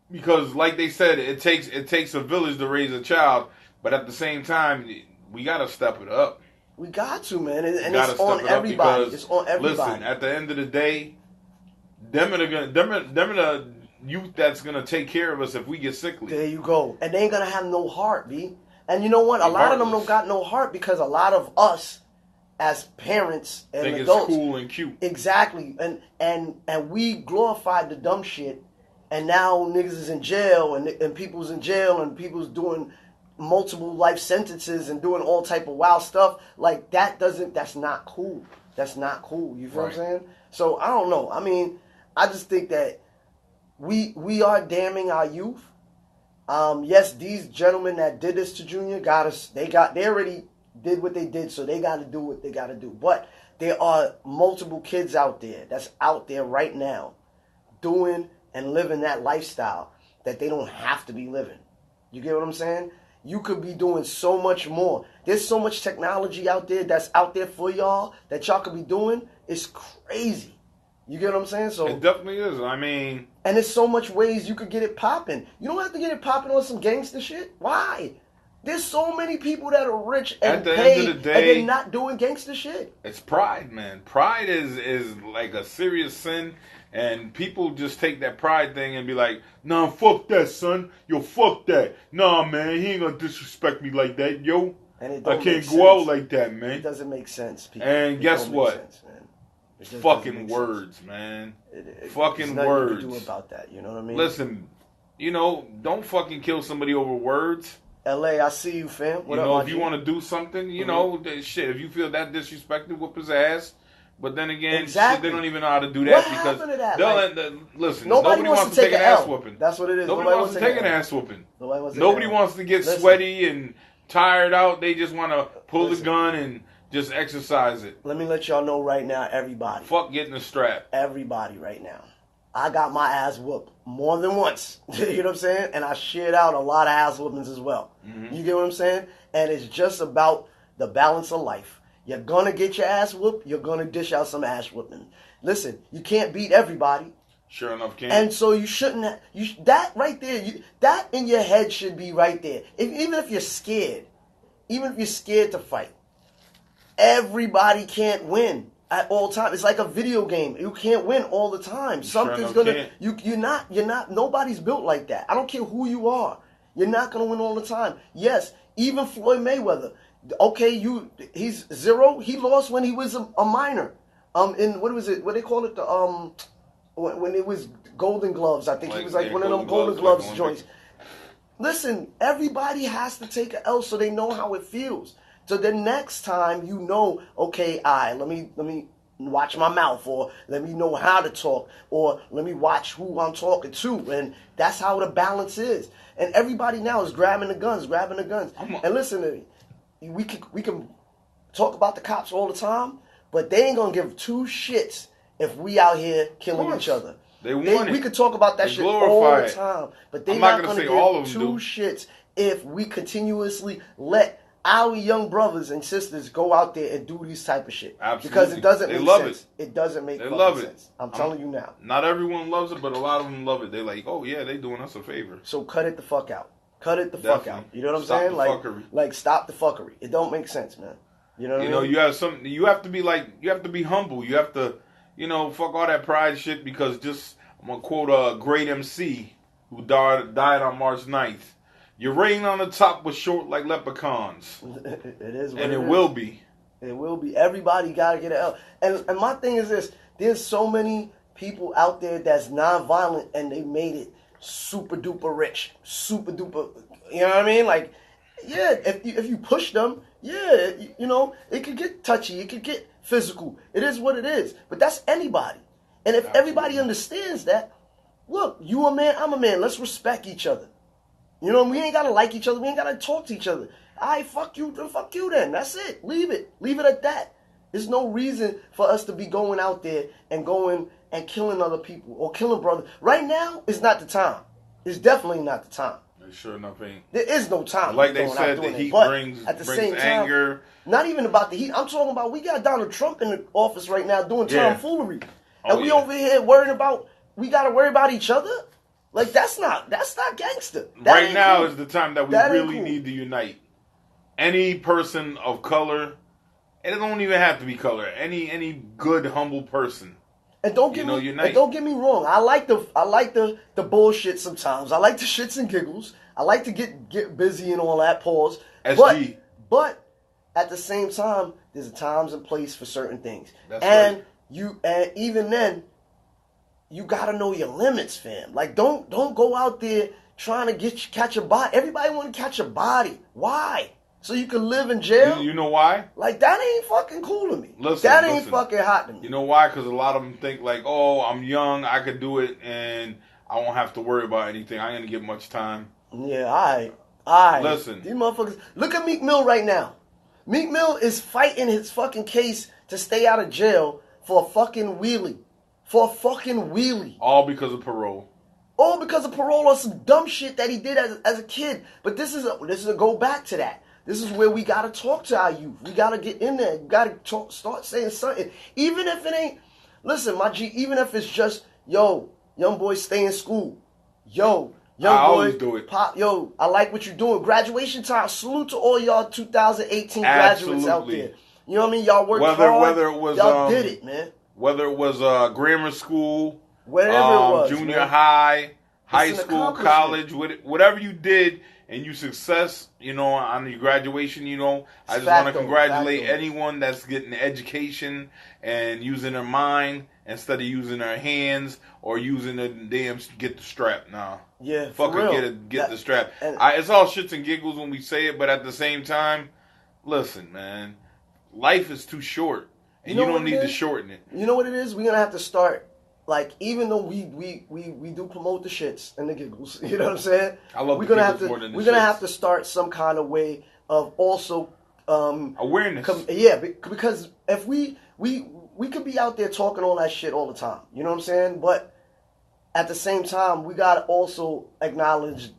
because, like they said, it takes a village to raise a child. But at the same time, we gotta step it up. We got to, man, and it's on everybody. It's on everybody. Listen, at the end of the day, them are the youth that's gonna take care of us if we get sickly. There you go. And they ain't gonna have no heart, B. And you know what? A lot of them don't got no heart because a lot of us as parents and think adults, it's cool and cute. Exactly. And we glorified the dumb shit, and now niggas is in jail and people's in jail and people's doing multiple life sentences and doing all type of wild stuff. Like that's not cool. That's not cool. You feel what I'm saying? So I don't know. I mean, I just think that we are damning our youth. Yes, these gentlemen that did this to Junior they already did what they did, so they got to do what they got to do. But there are multiple kids out there that's out there right now doing and living that lifestyle that they don't have to be living. You get what I'm saying? You could be doing so much more. There's so much technology out there that's out there for y'all that y'all could be doing. It's crazy. You get what I'm saying? So it definitely is. I mean, and there's so much ways you could get it popping. You don't have to get it popping on some gangster shit. Why? There's so many people that are rich and at the paid, end of the day, and they're not doing gangster shit. It's pride, man. Pride is like a serious sin, and people just take that pride thing and be like, "Nah, fuck that, son. Yo, fuck that. Nah, man, he ain't gonna disrespect me like that, yo. And I can't go out like that, man. It doesn't make sense, people. And guess what? Sense, fucking words, man. Fucking words. You can do about that. You know what I mean? Listen, don't fucking kill somebody over words. LA, I see you, fam. What up, if you want to do something, shit. If you feel that disrespected, whoop his ass. But then again, shit, they don't even know how to do that what because happened to that? Listen, nobody wants to take an ass whooping. That's what it is. Nobody wants to take an ass whooping. Nobody wants to get sweaty and tired out. They just want to pull the gun and just exercise it. Let me let y'all know right now, everybody. Fuck getting the strap. Everybody right now. I got my ass whooped more than once. You know what I'm saying? And I shared out a lot of ass whoopings as well. Mm-hmm. You get what I'm saying? And it's just about the balance of life. You're going to get your ass whooped. You're going to dish out some ass whooping. Listen, you can't beat everybody. Sure enough, can't. And so you shouldn't have, that right there, that in your head should be right there. Even if you're scared to fight, everybody can't win at all times. It's like a video game. You can't win all the time. Something's gonna. You're not. Nobody's built like that. I don't care who you are. You're not gonna win all the time. Yes, even Floyd Mayweather. Okay, he's zero. He lost when he was a minor. In what was it? What they call it? When it was Golden Gloves. I think he was like one of them Golden Gloves joints. Listen, everybody has to take an L so they know how it feels. So the next time okay, let me watch my mouth, or let me know how to talk, or let me watch who I'm talking to, and that's how the balance is. And everybody now is grabbing the guns. And listen to me, we can talk about the cops all the time, but they ain't gonna give two shits if we out here killing each other. We could talk about that shit all the time, but they're not gonna give two shits if we continuously let our young brothers and sisters go out there and do these type of shit. Absolutely. Because it doesn't make sense. It doesn't make sense. I'm telling you now. Not everyone loves it, but a lot of them love it. They're like, oh yeah, they doing us a favor. So cut it the fuck out. Cut it the fuck out. You know what I'm saying? Like stop the fuckery. It don't make sense, man. You know what I mean? You have to be humble. You have to, fuck all that pride shit, because I'm gonna quote a great MC who died on March 9th. Your reign on the top was short like leprechauns. It is what and it will be. It will be. Everybody got to get an L. And my thing is this. There's so many people out there that's non-violent and they made it super duper rich. Super duper. You know what I mean? Like, yeah, if you push them, yeah, it could get touchy. It could get physical. It is what it is. But that's anybody. And if everybody understands that, look, you a man, I'm a man. Let's respect each other. We ain't got to like each other. We ain't got to talk to each other. All right, fuck you, then fuck you then. That's it. Leave it. Leave it at that. There's no reason for us to be going out there and going and killing other people or killing brothers. Right now is not the time. It's definitely not the time. It sure enough ain't. There is no time. Like they said, the heat brings anger. Not even about the heat. I'm talking about we got Donald Trump in the office right now doing tomfoolery. And we over here worrying about, we got to worry about each other? Like, that's not gangster. Right now is the time that we really need to unite. Any person of color, and it don't even have to be color, any good, humble person And don't get me wrong. I like the bullshit sometimes. I like the shits and giggles. I like to get busy and all that. Pause. SG. But at the same time, there's times and place for certain things. That's and right. And even then, you gotta know your limits, fam. Like don't go out there trying to catch a body. Everybody want to catch a body. Why? So you can live in jail? You know why? Like, that ain't fucking cool to me. Listen, that ain't fucking hot to me. You know why? Because a lot of them think like, oh, I'm young, I could do it, and I won't have to worry about anything. I ain't going to get much time. Yeah, all right. Listen. These motherfuckers. Look at Meek Mill right now. Meek Mill is fighting his fucking case to stay out of jail for a fucking wheelie. All because of parole. All because of parole or some dumb shit that he did as a kid. But this is a go back to that. This is where we gotta talk to our youth. We gotta get in there. We gotta start saying something. Even if it ain't, listen, my G. Even if it's just, yo, young boy, stay in school. Yo, young boy, always do it. Pop, yo, I like what you're doing. Graduation time. Salute to all y'all 2018 graduates out there. You know what I mean? Y'all worked hard. Whether it was y'all did it, man. Whether it was grammar school, whatever it was, junior man. high school, college, whatever you did. And you success, on your graduation, I just want to congratulate anyone that's getting education and using their mind instead of using their hands or using the damn get the strap. Nah. Yeah, fucker, get the strap. It's all shits and giggles when we say it, but at the same time, listen, man, life is too short, and you don't need to shorten it. You know what it is? We're gonna have to start. Like, even though we do promote the shits and the giggles, you know what I'm saying? I love we're gonna have to start some kind of way of also awareness. Because if we could be out there talking all that shit all the time, you know what I'm saying? But at the same time, we gotta also acknowledge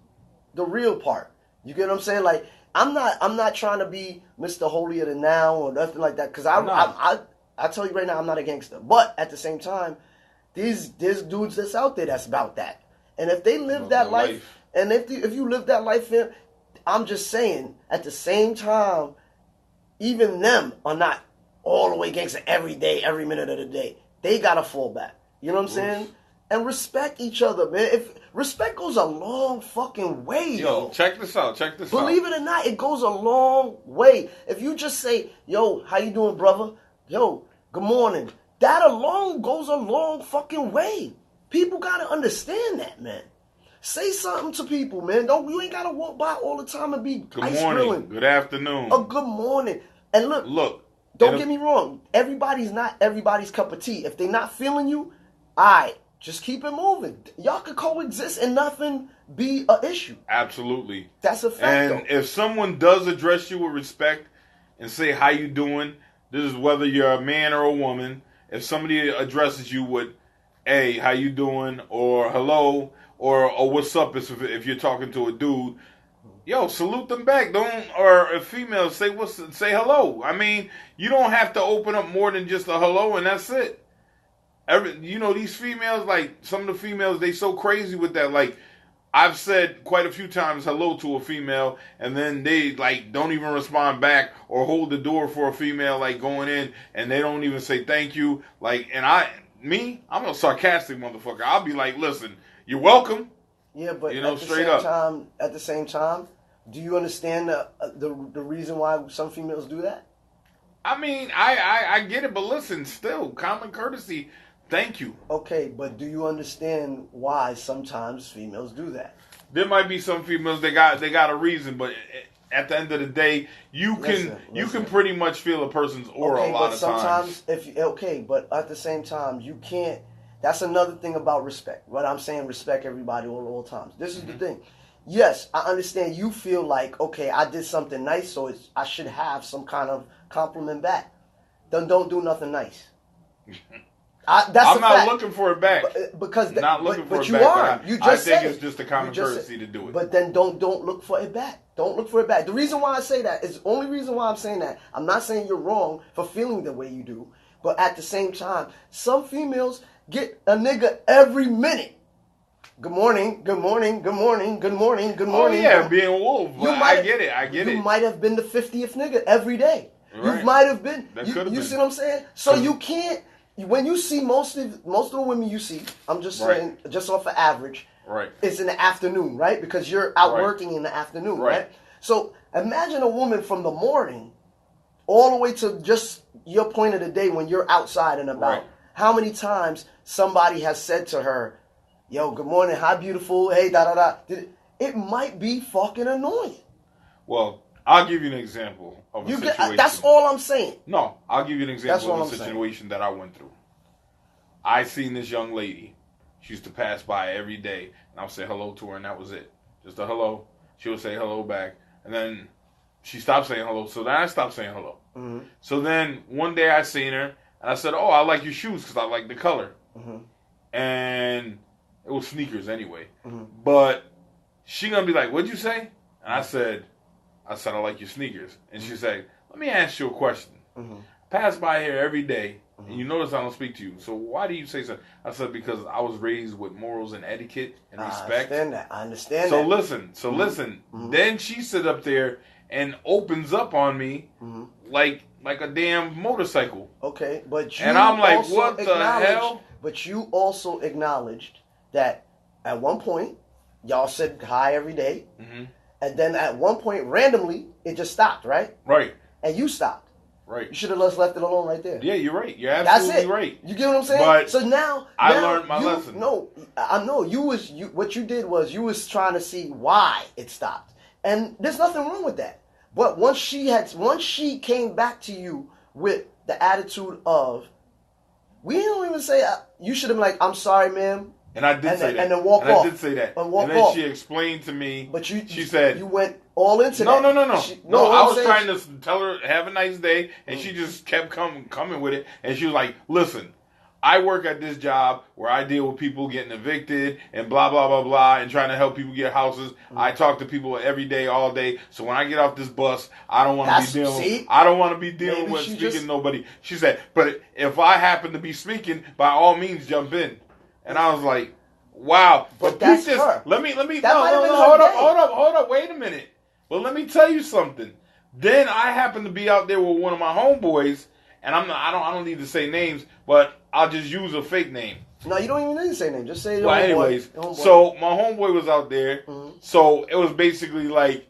the real part. You get what I'm saying? Like, I'm not trying to be Mr. Holier than Thou or nothing like that. Because I tell you right now, I'm not a gangster. But at the same time, there's dudes that's out there that's about that. And if they live that life, and if you live that life, I'm just saying, at the same time, even them are not all the way gangster every day, every minute of the day. They got to fall back. You know what I'm saying? And respect each other, man. If respect goes a long fucking way, yo. Check this out. Believe it or not, it goes a long way. If you just say, yo, how you doing, brother? Yo, good morning. That alone goes a long fucking way. People gotta understand that, man. Say something to people, man. You ain't gotta walk by all the time and be good morning, good afternoon, a good morning. And look. Don't get me wrong. Everybody's not everybody's cup of tea. If they not feeling you, alright, just keep it moving. Y'all could coexist and nothing be an issue. Absolutely, that's a fact. And if someone does address you with respect and say how you doing, this is whether you're a man or a woman. If somebody addresses you with, hey, how you doing, or hello, or what's up, if you're talking to a dude, yo, salute them back. Or a female, say hello. I mean, you don't have to open up more than just a hello, and that's it. These females, like, some of the females, they so crazy with that. Like, I've said quite a few times hello to a female, and then they, like, don't even respond back or hold the door for a female, like, going in, and they don't even say thank you. Like, and I'm a sarcastic motherfucker. I'll be like, listen, you're welcome. Yeah, but at the same time, do you understand the reason why some females do that? I mean, I get it, but listen, still, common courtesy. Thank you. Okay, but do you understand why sometimes females do that? There might be some females they got a reason, but at the end of the day, you can pretty much feel a person's aura a lot of times. But at the same time, you can't. That's another thing about respect. What I'm saying, respect everybody all times. This is the thing. Yes, I understand you feel like, okay, I did something nice, so I should have some kind of compliment back. Then don't do nothing nice. I'm not looking for it back. But you are. I think it's just a common courtesy to do it. But then don't look for it back. Don't look for it back. The reason why I say that is the only reason why I'm saying that. I'm not saying you're wrong for feeling the way you do. But at the same time, some females get a nigga every minute. Good morning, good morning, good morning, good morning, good morning. Oh yeah, being a wolf. I get it. You might have been the 50th nigga every day. Right. You might have been. That could have been. You see what I'm saying? So you can't. when you see most of the women you see, I'm just saying, just off of average, it's in the afternoon, right? Because you're out working in the afternoon, right? So imagine a woman from the morning all the way to just your point of the day when you're outside and about. Right. How many times somebody has said to her, yo, good morning, hi, beautiful, hey, da-da-da. It might be fucking annoying. Well, I'll give you an example of a situation. That's all I'm saying. No, I'll give you an example of a situation that I went through. I seen this young lady. She used to pass by every day, and I would say hello to her, and that was it. Just a hello. She would say hello back, and then she stopped saying hello, so then I stopped saying hello. Mm-hmm. So then one day I seen her, and I said, oh, I like your shoes because I like the color. Mm-hmm. And it was sneakers anyway. Mm-hmm. But she going to be like, what'd you say? And I said, I like your sneakers. And she said, let me ask you a question. Mm-hmm. Pass by here every day, and you notice I don't speak to you. So why do you say so? I said, because I was raised with morals and etiquette and respect. I understand that. So listen. Mm-hmm. Then she sit up there and opens up on me like a damn motorcycle. Okay, but you and I'm like, what the hell? But you also acknowledged that at one point y'all said hi every day, and then at one point randomly it just stopped, right? Right. And you stopped. Right. You should have just left it alone right there. Yeah, you're right. You're absolutely right. You get what I'm saying? But so now I learned my lesson. No, I know what you did was you was trying to see why it stopped, and there's nothing wrong with that. But once she came back to you with the attitude of, we don't even say you should have been like, I'm sorry, ma'am. And I did say that. And then walk off. I did say that. And walk then off. She explained to me. But she said you went all into that. No. I was saying, trying to tell her have a nice day, and she just kept coming with it. And she was like, "Listen, I work at this job where I deal with people getting evicted and blah blah blah blah, and trying to help people get houses. I talk to people every day, all day. So when I get off this bus, I don't want to be dealing. I don't want to be dealing with speaking to nobody." She said, "But if I happen to be speaking, by all means, jump in." And I was like, wow. But that's her. Let me hold up, wait a minute. But let me tell you something. Then I happen to be out there with one of my homeboys, and I don't need to say names, but I'll just use a fake name. No, you don't even need to say names. Just say your homeboy. Anyways, so my homeboy was out there. Mm-hmm. So it was basically like,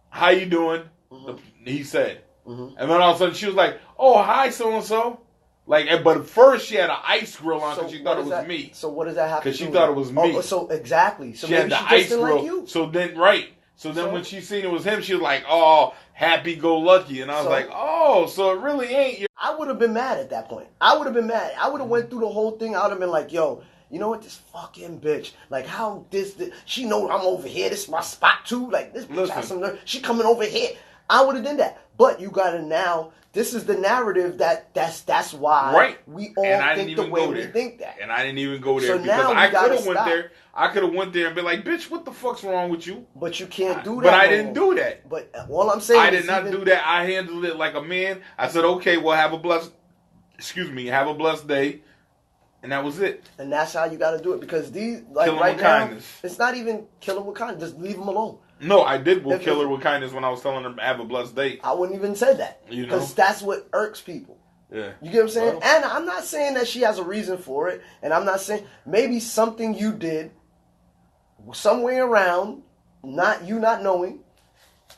how you doing? Mm-hmm. He said. Mm-hmm. And then all of a sudden she was like, oh, hi, so-and-so. Like, but first she had an ice grill on because she thought it was me. So what does that have to do with? Because she thought it was me. Oh, so exactly. So she maybe had the she ice grill. Like you. So then, right. So then when she seen it was him, she was like, oh, happy-go-lucky. And I was like, oh, so it really ain't. I would have been mad at that point. I would have been mad. I would have went through the whole thing. I would have been like, yo, you know what? This fucking bitch. Like, how this she know I'm over here. This is my spot, too. Like, this bitch has some nerve. She coming over here. I would have done that. But you got to now... This is the narrative that's why we all think the way we think that. And I didn't even go there because I could have went there. I could have went there and been like, bitch, what the fuck's wrong with you? But you can't do that. But I didn't do that. But all I'm saying I did not do that. I handled it like a man. I said, okay, well, have a blessed day. And that was it. And that's how you got to do it because these, like kill right with now, kindness. It's not even kill them with kindness. Just leave them alone. No, I did kill her with kindness when I was telling her to have a blessed day. I wouldn't even say that. Because that's what irks people. Yeah. You get what I'm saying? Well, and I'm not saying that she has a reason for it. And I'm not saying maybe something you did somewhere around, not knowing,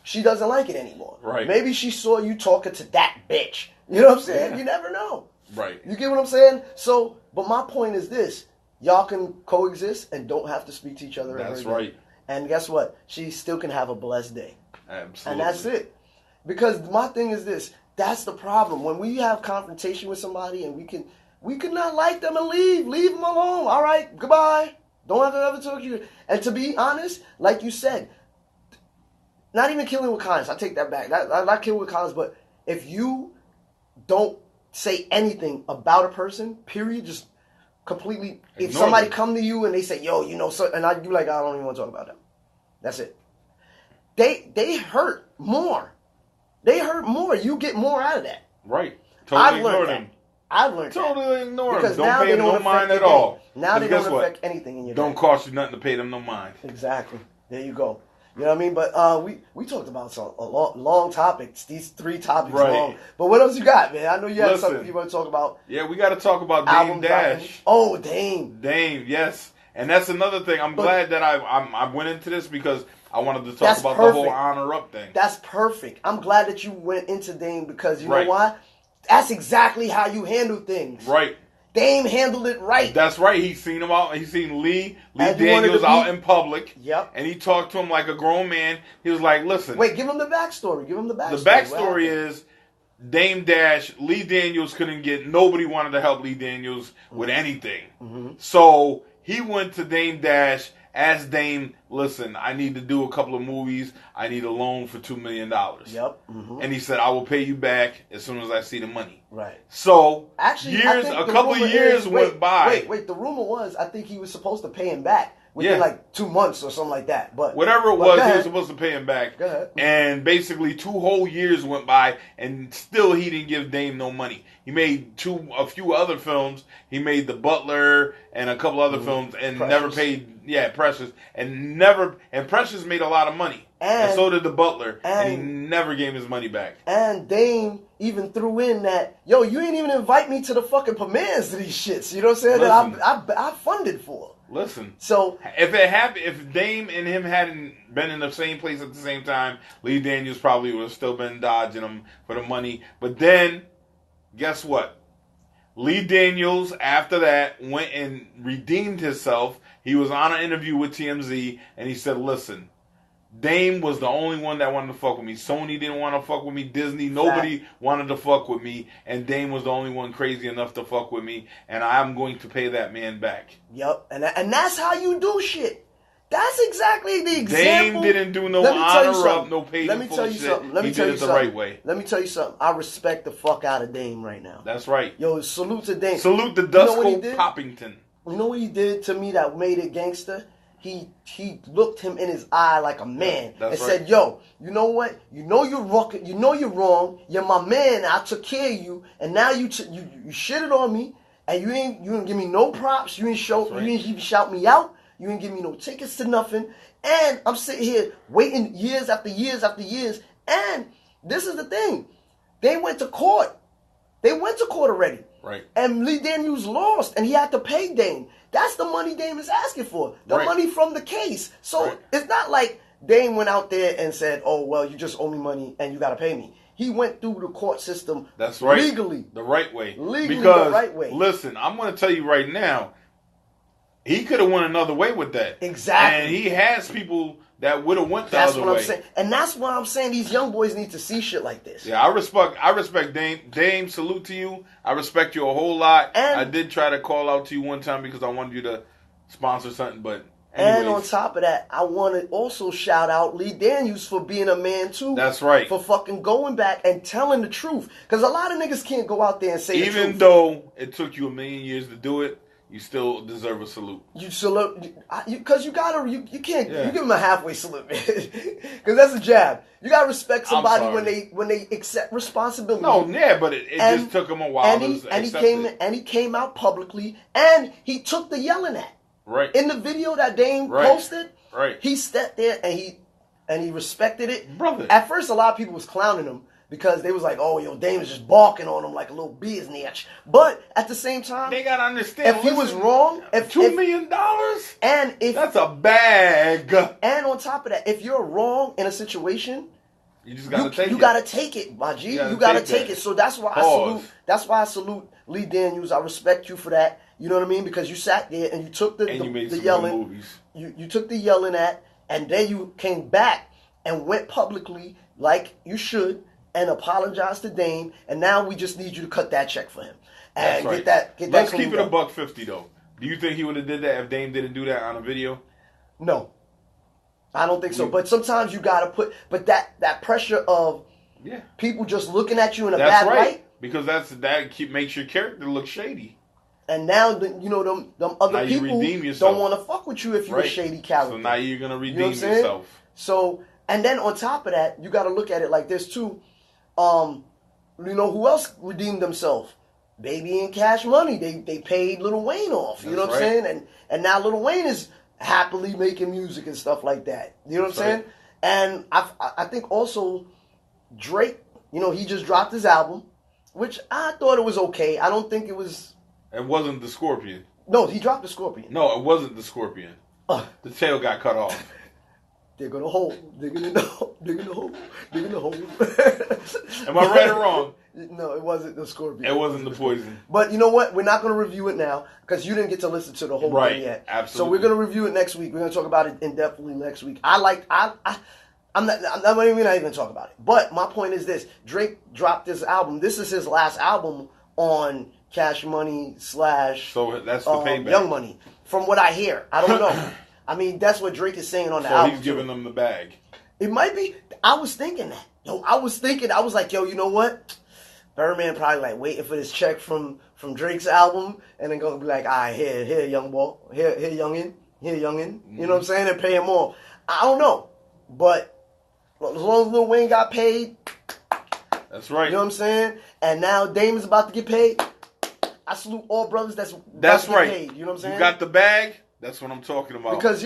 she doesn't like it anymore. Right. Maybe she saw you talking to that bitch. You know what I'm saying? Yeah. You never know. Right. You get what I'm saying? So, but my point is this. Y'all can coexist and don't have to speak to each other. That's right. And guess what? She still can have a blessed day. Absolutely. And that's it. Because my thing is this. That's the problem. When we have confrontation with somebody and we can not like them and leave. Leave them alone. All right. Goodbye. Don't have to ever talk to you. And to be honest, like you said, not even killing with kindness. I take that back. Not killing with kindness, but if you don't say anything about a person, period, just completely. If somebody come to you and they say, "Yo, you know," so, and you like, I don't even want to talk about them. That's it. They hurt more. They hurt more. You get more out of that. Right. Totally ignore them. I've learned totally ignore them. Don't pay them no mind at all. Now they don't affect anything in your day. Don't cost you nothing to pay them no mind. Exactly. There you go. You know what I mean? But we talked about long topics. These 3 topics long. But what else you got, man? I know you have something you want to talk about. Yeah, we got to talk about Dame Dash. Oh, Dame. Dame, yes. And that's another thing. I'm glad that I went into this because I wanted to talk about the whole Honor Up thing. That's perfect. I'm glad that you went into Dame because you know why? That's exactly how you handle things. Right. Dame handled it right. That's right. He's seen him out. He's seen Lee Daniels out in public. Yep. And he talked to him like a grown man. He was like, listen. Wait, give him the backstory. The backstory is Dame Dash, Lee Daniels couldn't get, nobody wanted to help Lee Daniels with anything. Mm-hmm. So he went to Dame Dash, asked Dame, listen, I need to do a couple of movies. I need a loan for $2 million. Yep. Mm-hmm. And he said, I will pay you back as soon as I see the money. Right. So actually, a couple of years went by. Wait. The rumor was, I think he was supposed to pay him back within like 2 months or something like that. But whatever it was, he was supposed to pay him back. Go ahead. And basically 2 whole years went by, and still he didn't give Dame no money. He made a few other films. He made The Butler and a couple other films, and never paid. Yeah, Precious, and Precious made a lot of money, and so did The Butler, and he never gave his money back. And Dame even threw in that, yo, you ain't even invite me to the fucking premieres of these shits. You know what I'm saying? That I funded for. Listen. So if Dame and him hadn't been in the same place at the same time, Lee Daniels probably would have still been dodging him for the money. But then, guess what? Lee Daniels, after that, went and redeemed himself. He was on an interview with TMZ, and he said, listen, Dame was the only one that wanted to fuck with me. Sony didn't want to fuck with me. Disney, nobody wanted to fuck with me. And Dame was the only one crazy enough to fuck with me. And I'm going to pay that man back. Yep. And that's how you do shit. That's exactly the example. Dame didn't do no honor up, no paid in full shit. He did it the right way. Let me tell you something. I respect the fuck out of Dame right now. That's right. Yo, salute to Dame. Salute to Dusko Poppington. You know what he did to me that made it gangster? He looked him in his eye like a man and said, yo, you know what? You know you're wrong. You're my man. I took care of you. And now you shitted on me. And you didn't give me no props. You didn't even shout me out. You didn't give me no tickets to nothing. And I'm sitting here waiting years after years after years. And this is the thing. They went to court. They went to court already. Right. And Lee Daniels lost, and he had to pay Dame. That's the money Dame is asking for. The money from the case. So it's not like Dame went out there and said, oh, well, you just owe me money and you got to pay me. He went through the court system legally. The right way. Legally, the right way. Listen, I'm going to tell you right now, he could have went another way with that. Exactly. And he has people that would have went the other way. That's what I'm saying. And that's why I'm saying these young boys need to see shit like this. Yeah, I respect Dame. Dame, salute to you. I respect you a whole lot. And I did try to call out to you one time because I wanted you to sponsor something, but anyways. And on top of that, I want to also shout out Lee Daniels for being a man too. That's right. For fucking going back and telling the truth. Because a lot of niggas can't go out there and say the truth. Even though it took you a million years to do it, you still deserve a salute. You salute, because you can't, you give them a halfway salute, man. Because that's a jab. You gotta respect somebody when they accept responsibility. No, yeah, but it just took him a while to accept he came out publicly, and he took the yelling at. Right. In the video that Dame posted, right, he stepped there and he respected it. Brother. At first, a lot of people was clowning him. Because they was like, oh, yo, Dame is just barking on him like a little biznatch. But at the same time, they gotta understand. If he was wrong, $2 million, and if that's a bag. And on top of that, if you're wrong in a situation, you just gotta take it. You gotta take it, my G. You gotta take it. So that's why I salute Lee Daniels. I respect you for that. You know what I mean? Because you sat there and you took the yelling. Movies. You took the yelling at, and then you came back and went publicly like you should. And apologize to Dame, and now we just need you to cut that check for him and get that. Let's keep it $150 though. Do you think he would have did that if Dame didn't do that on a video? No, I don't think so. But sometimes you gotta put, that pressure of people just looking at you in a bad light, because makes your character look shady. And now them other people don't want to fuck with you if you're a shady character. So now you're gonna redeem yourself. So, and then on top of that, you got to look at it like this too. Who else redeemed themselves? Baby and Cash Money. They paid Lil Wayne off. You know what I'm saying? And now Lil Wayne is happily making music and stuff like that. You know what I'm saying? And I think also Drake, he just dropped his album, which I thought it was okay. I don't think it was. It wasn't the Scorpion. No, he dropped the Scorpion. No, it wasn't the Scorpion. The tail got cut off. They're gonna hold. Digging in the hole. Digging the hole. Digging the hole. Am I right or wrong? No, it wasn't the Scorpion. It wasn't the Poison. But you know what? We're not going to review it now because you didn't get to listen to the whole thing yet. Absolutely. So we're going to review it next week. We're going to talk about it in depthly next week. I'm not even going to talk about it. But my point is this: Drake dropped this album. This is his last album on Cash Money / So that's the payback. Young Money. From what I hear, I don't know. I mean, that's what Drake is saying on the So album. he's giving them the bag. It might be. I was thinking that. I was like, you know what? Birdman probably like waiting for this check from Drake's album, and then gonna be like, all right, here, young boy, here, youngin. Mm-hmm. You know what I'm saying? And pay him more. I don't know, but as long as Lil Wayne got paid, that's right. You know what I'm saying? And now Damon's about to get paid. I salute all brothers that's right. Paid. You know what I'm saying? You got the bag. That's what I'm talking about. Because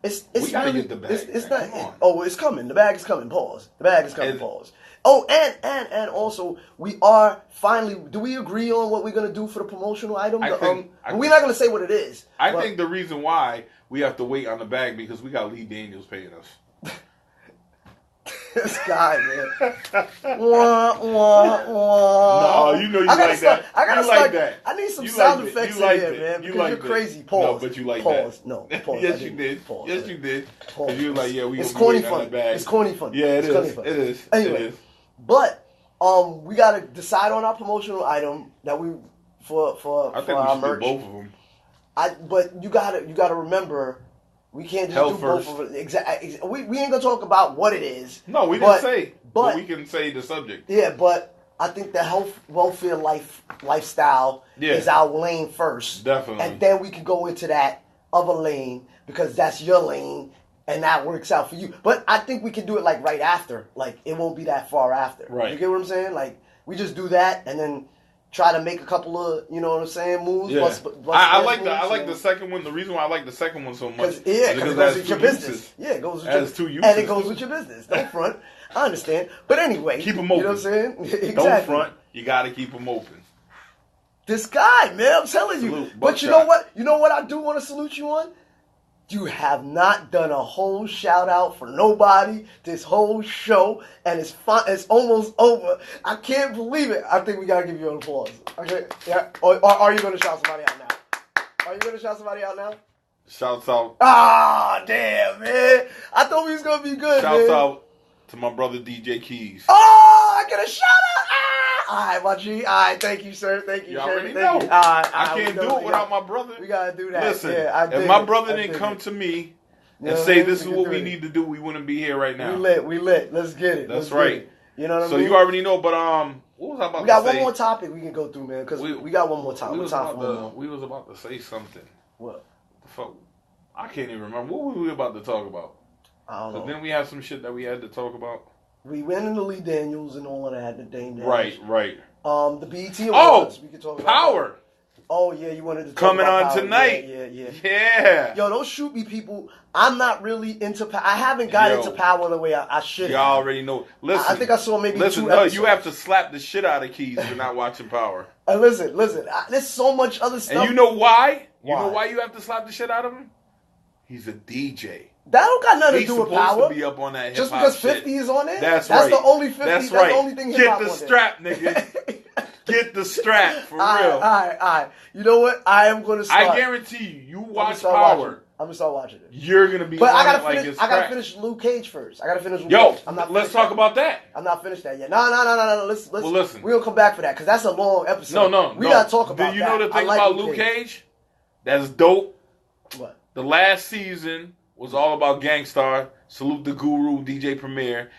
it's we gotta really, get the bag. It's not. Oh, it's coming. The bag is coming. Pause. The bag is coming. Pause. Oh, and also we are finally. Do we agree on what we're gonna do for the promotional item? We're not gonna say what it is. I think the reason why we have to wait on the bag because we got Lee Daniels paying us. This guy, man. Wah, wah, wah. No, you like that. Like that. I need some sound effects in here, man. Because you're crazy. Pause. No, but you like Pause. that. No, pause. Yes, you did. Pause. Yes, you did. Pause. You were like, yeah, we it's gonna corny wait on funny. the bag. It's corny funny. Yeah, it is. Funny. It is. Anyway, it is. But we gotta decide on our promotional item that we for I think our we should merch. do both of them. But you gotta remember. We can't just do first. both of it. Exactly. We ain't gonna talk about what it is. No, we didn't say. But we can say the subject. Yeah, but I think the health, welfare, lifestyle is our lane first. Definitely. And then we can go into that other lane because that's your lane and that works out for you. But I think we can do it like right after. Like it won't be that far after. Right. You get what I'm saying? Like we just do that and then try to make a couple of, you know what I'm saying, moves. Yeah. I like the second one. The reason why I like the second one so much because it goes with your business. Uses. Yeah, it goes with your two uses. And it goes with your business. Don't front. I understand. But anyway. Keep them open. You know what I'm saying? Exactly. Don't front. You got to keep them open. This guy, man, I'm telling you. But you know what? You know what I do want to salute you on? You have not done a whole shout out for nobody this whole show, and it's almost over. I can't believe it. I think we gotta give you an applause. Okay, yeah. Or are you gonna shout somebody out now? Are you gonna shout somebody out now? Shouts out. Ah, damn, man. I thought we was gonna be good. Shouts out to my brother DJ Keyz. Oh, I get a shout out. All right, my G. All right, thank you, sir. Thank you, you sir. already Thank know. You. I can't do it without my brother. We gotta do that. Listen, yeah, if my brother didn't come to me and say this is what we need to do, we wouldn't be here right now. We lit. Let's get it. That's right. You know what I mean? So you already know, but what was I about to say? We got one more topic we can go through, man, because we got one more time. We was about to say something. What? The fuck? I can't even remember. What were we about to talk about? I don't know. But then we have some shit that we had to talk about. We went into Lee Daniels and all of that. The Dame Right. The BET Awards. We could talk about Power. That. Oh, yeah, you wanted to talk coming about on Power. tonight. Yeah. Yo, don't shoot me, people. I'm not really into Power. I haven't got into Power the way I should. Y'all already know. Listen, I think I saw maybe 2 episodes. You have to slap the shit out of Keyz for not watching Power. Listen. There's so much other stuff. And you know why? You know why you have to slap the shit out of him? He's a DJ. That don't got nothing to do with Power. He's supposed to be up on that hip-hop just because shit. 50 is on it? That's right. That's the only 50. That's the only thing hip-hop Get the strap, nigga. Get the strap, for real. All right. You know what? I am going to start. I guarantee you watch Power. I'm going to start watching it. You're going to be but on I it like it's I got to finish Luke Cage first. I got to finish Luke Cage. Let's talk about that. I'm not finished that yet. No. Listen. We'll come back for that because that's a long episode. No. We got to talk about that. Do you know the thing about Luke Cage? That's dope. What? The last season was all about Gangstar, Salute the Guru, DJ Premier,